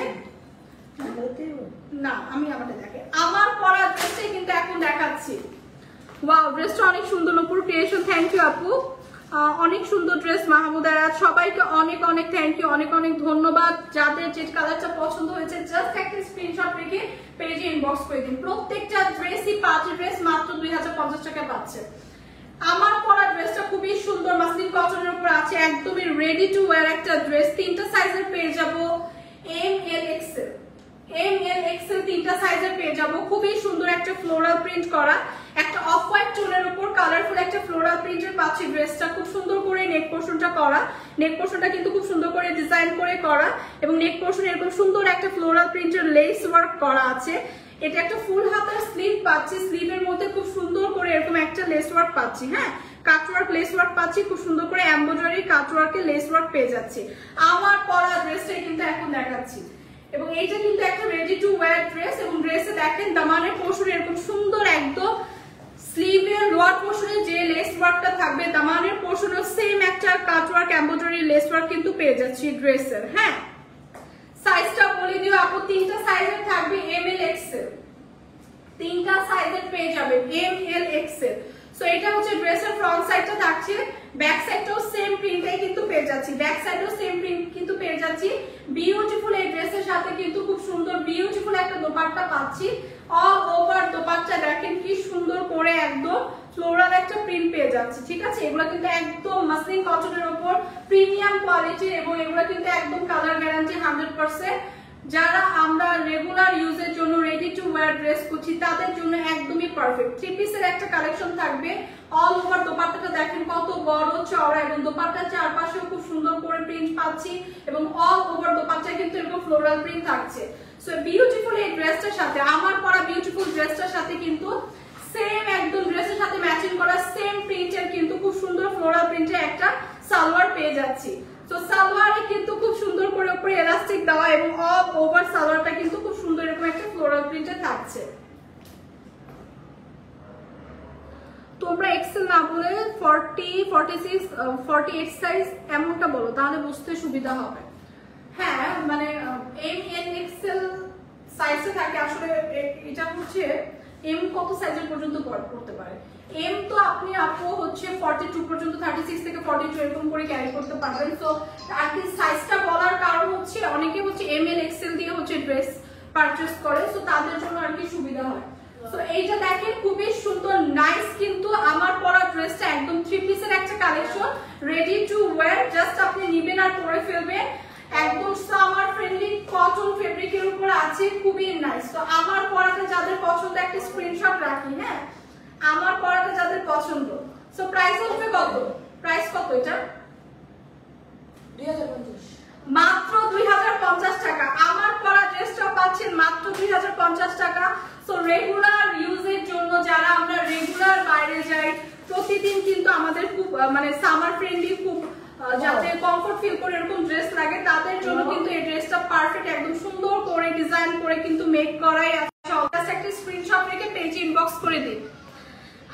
না আমি আমারটা দেখে আমার পরা ড্রেসটাই কিন্তু এখন দেখাচ্ছি। ওয়াও ড্রেসটা অনেক সুন্দর, উপর ক্রিয়েশন, থ্যাংক ইউ আপু, অনেক সুন্দর ড্রেস মাহমুদারা, সবাইকে অনেক অনেক থ্যাংক ইউ, অনেক অনেক ধন্যবাদ। যাদের যে কালারটা পছন্দ হয়েছে জাস্ট একটা স্ক্রিনশট রেখে পেজে ইনবক্স করে দিন। প্রত্যেকটা ড্রেসই পার্টি ড্রেস মাত্র 2050 টাকা পাচ্ছে। আমার পরা ড্রেসটা খুবই সুন্দর মাসলিন কটনের উপর আছে, একদমই রেডি টু ওয়্যার একটা ড্রেস। তিনটা সাইজের পেয়ে যাবো, এম এল এক্সেল, তিনটা সাইজের পেয়ে যাবো। খুবই সুন্দর একটা ফ্লোরাল প্রিন্ট করা, একটা অফ হোয়াইট টোনের উপর কালারফুল একটা ফ্লোরাল প্রিন্টের পাচ্ছি ড্রেসটা। খুব সুন্দর করে নেক পোর্শনটা করা, নেক পোর্শনটা কিন্তু খুব সুন্দর করে ডিজাইন করে করা, এবং নেক পোর্শনে এরকম সুন্দর একটা ফ্লোরাল প্রিন্টের লেস ওয়ার্ক করা আছে। এটা একটা ফুল হাতার স্লিভ পাচ্ছি, স্লিভের মধ্যে খুব সুন্দর করে এরকম একটা লেস ওয়ার্ক পাচ্ছি, হ্যাঁ কাটওয়ার্ক লেস ওয়ার্ক পাচ্ছি, খুব সুন্দর করে এমব্রয়ডারি কাটওয়ার্কের লেস ওয়ার্ক পেয়ে যাচ্ছি। আমার পরা ড্রেসটাই কিন্তু এখন দেখাচ্ছি, এবং এইটা কিন্তু একটা রেডি টু ওয়্যার ড্রেস। এবং ড্রেসে দেখেন দামানের পোর্শনে এরকম সুন্দর একদম স্লিভের লোয়ার পোর্শনে যে লেস ওয়ার্কটা থাকবে, দামানের পোর্শনেও সেম একটা কাটওয়ার্ক এমব্রয়ডারি লেস ওয়ার্ক কিন্তু পেয়ে যাচ্ছি ড্রেসের। হ্যাঁ সাইজটা বলে দিও আপু, তিনটা সাইজের থাকবে, এম এল এক্সেল, তিনটা সাইজের পেয়ে যাবে এম এল এক্সেল। সো এটা হচ্ছে ড্রেসের ফ্রন্ট সাইডটা থাকছে, ব্যাক সাইডটাও সেম প্রিন্টটাই কিন্তু পেয়ে যাচ্ছি, ব্যাক সাইডও সেম প্রিন্ট কিন্তু পেয়ে যাচ্ছি। বিউটিফুল এই ড্রেসের সাথে কিন্তু খুব সুন্দর বিউটিফুল একটা দোপাট্টা পাচ্ছি। অল ওভার দোপাট্টা দেখেন কি সুন্দর করে একদম ফ্লোরাল একটা প্রিন্ট পেয়ে যাচ্ছে, ঠিক আছে। এগুলো কিন্তু একদম মাসলিন কটনের উপর প্রিমিয়াম কোয়ালিটি এবং এগুলো কিন্তু একদম কালার গ্যারান্টি 100%। যারা আমরা রেগুলার ইউজের জন্য রেডি টু ওয়্যার ড্রেস করছি তাদের জন্য একদমই পারফেক্ট। থ্রি পিসের একটা কালেকশন থাকবে। অল ওভার দোপাট্টাটা দেখেন কত বড় চওড়া এবং দোপাট্টার চারপাশেও খুব সুন্দর করে প্রিন্ট পাচ্ছি এবং অল ওভার দোপাট্টায় কিন্তু এরকম ফ্লোরাল প্রিন্ট থাকছে। সো বিউটিফুল এই ড্রেসটার সাথে আমার পরা বিউটিফুল ড্রেসটার সাথে কিন্তু সেম একদম ড্রেসের সাথে ম্যাচিং করা সেম প্রিন্টের কিন্তু খুব সুন্দর ফ্লোরাল প্রিন্টের একটা সালোয়ার পেয়ে যাচ্ছি। তো সালোয়ারে কিন্তু খুব সুন্দর করে উপরে এলাস্টিক দেওয়া এবং অল ওভার সালোয়ারটা কিন্তু খুব সুন্দর এরকম একটা ফ্লোরাল প্রিন্টে থাকছে। তোমরা এক্সেল না বলে 40, 46, 48 সাইজ এমনটা বলো, তাহলে বুঝতে সুবিধা হবে। হ্যাঁ মানে এম এন এক্সেল সাইজে থাকে আসলে। এটা হচ্ছে এম কত সাইজের পর্যন্ত পড়তে পারে। এম তো আপনি হচ্ছে 42 পর্যন্ত, 36 থেকে 42 এরকম করে ক্যারি করতে পারবেন। তো আর কি সাইজটা বলার কারণ হচ্ছে অনেকে হচ্ছে এম এল এক্সেল দিয়ে হচ্ছে ড্রেস পারচেজ করে, সো তাদের জন্য আর কি সুবিধা হয়। সো এইটা দেখেন খুবই সুন্দর নাইস, কিন্তু আমার পরা ড্রেসটা একদম থ্রি পিসের একটা collection, ready to wire. Just আপনি নিবেন আর পরে ফেলবেন। একদম সামার ফ্রেন্ডলি কটন ফেব্রিকের উপর আছে, খুবই নাইস। তো আমার পরাটা যাদের পছন্দ একটা স্ক্রিনশট রাখি, হ্যাঁ আমার পরাটা যাদের পছন্দ। সো প্রাইস হচ্ছে কত? প্রাইস কত এটা? 2050, মাত্র 2050 টাকা। আমার পরা ড্রেসটা পাচ্ছেন মাত্র 2050 টাকা। সো রেগুলার ইউজের জন্য যারা আমরা রেগুলার বাইরে যাই প্রতিদিন, কিন্তু আমাদের খুব মানে সামার ফ্রেন্ডলি, খুব যাতে কমফর্ট ফিল করে এরকম ড্রেস লাগে, তাদের জন্য কিন্তু এই ড্রেসটা পারফেক্ট। একদম সুন্দর করে ডিজাইন করে কিন্তু মেক করাই আছে। একটা স্ক্রিনশট রেখে পেজে ইনবক্স করে দিন।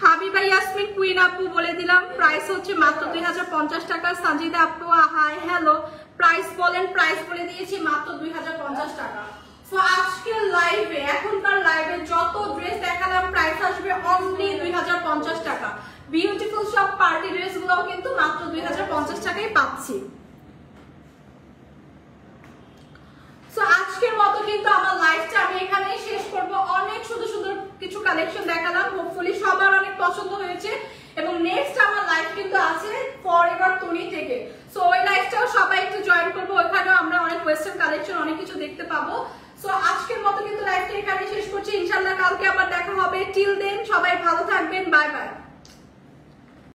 হাবিবা ইয়াসমিন কুইন আপু বলে দিলাম প্রাইস হচ্ছে মাত্র 2050 টাকা। সাজিদা আপু হাই হ্যালো, প্রাইস বলেন। প্রাইস বলে দিয়েছি মাত্র 2050 টাকা। সো আজকের লাইভে, এখনকার লাইভে যত ড্রেস দেখালাম প্রাইস আসবে অনলি 2050 টাকা। বিউটিফুল সব পার্টি ড্রেস গুলোও কিন্তু মাত্র 2050 টাকায় পাচ্ছি। সো আজকের মতো কিন্তু আমার লাইভটা আমি এখানেই শেষ করব। অনেক সুন্দর সুন্দর কিছু কালেকশন দেখালাম, হোপফুলি সবার অনেক পছন্দ হয়েছে। এবং নেক্সট আমার লাইভ কিন্তু আছে ফরএভার তুনি থেকে। সো ওই লাইভটাও সবাই একটু জয়েন করবো, ওখানেও আমরা অনেক ওয়েস্টার্ন কালেকশন অনেক কিছু দেখতে পাবো। সো আজকের মতো কিন্তু লাইভটা এখানেই শেষ করছি। ইনশাআল্লাহ কালকে আবার দেখা হবে। টিল দেন সবাই ভালো থাকবেন, বাই বাই।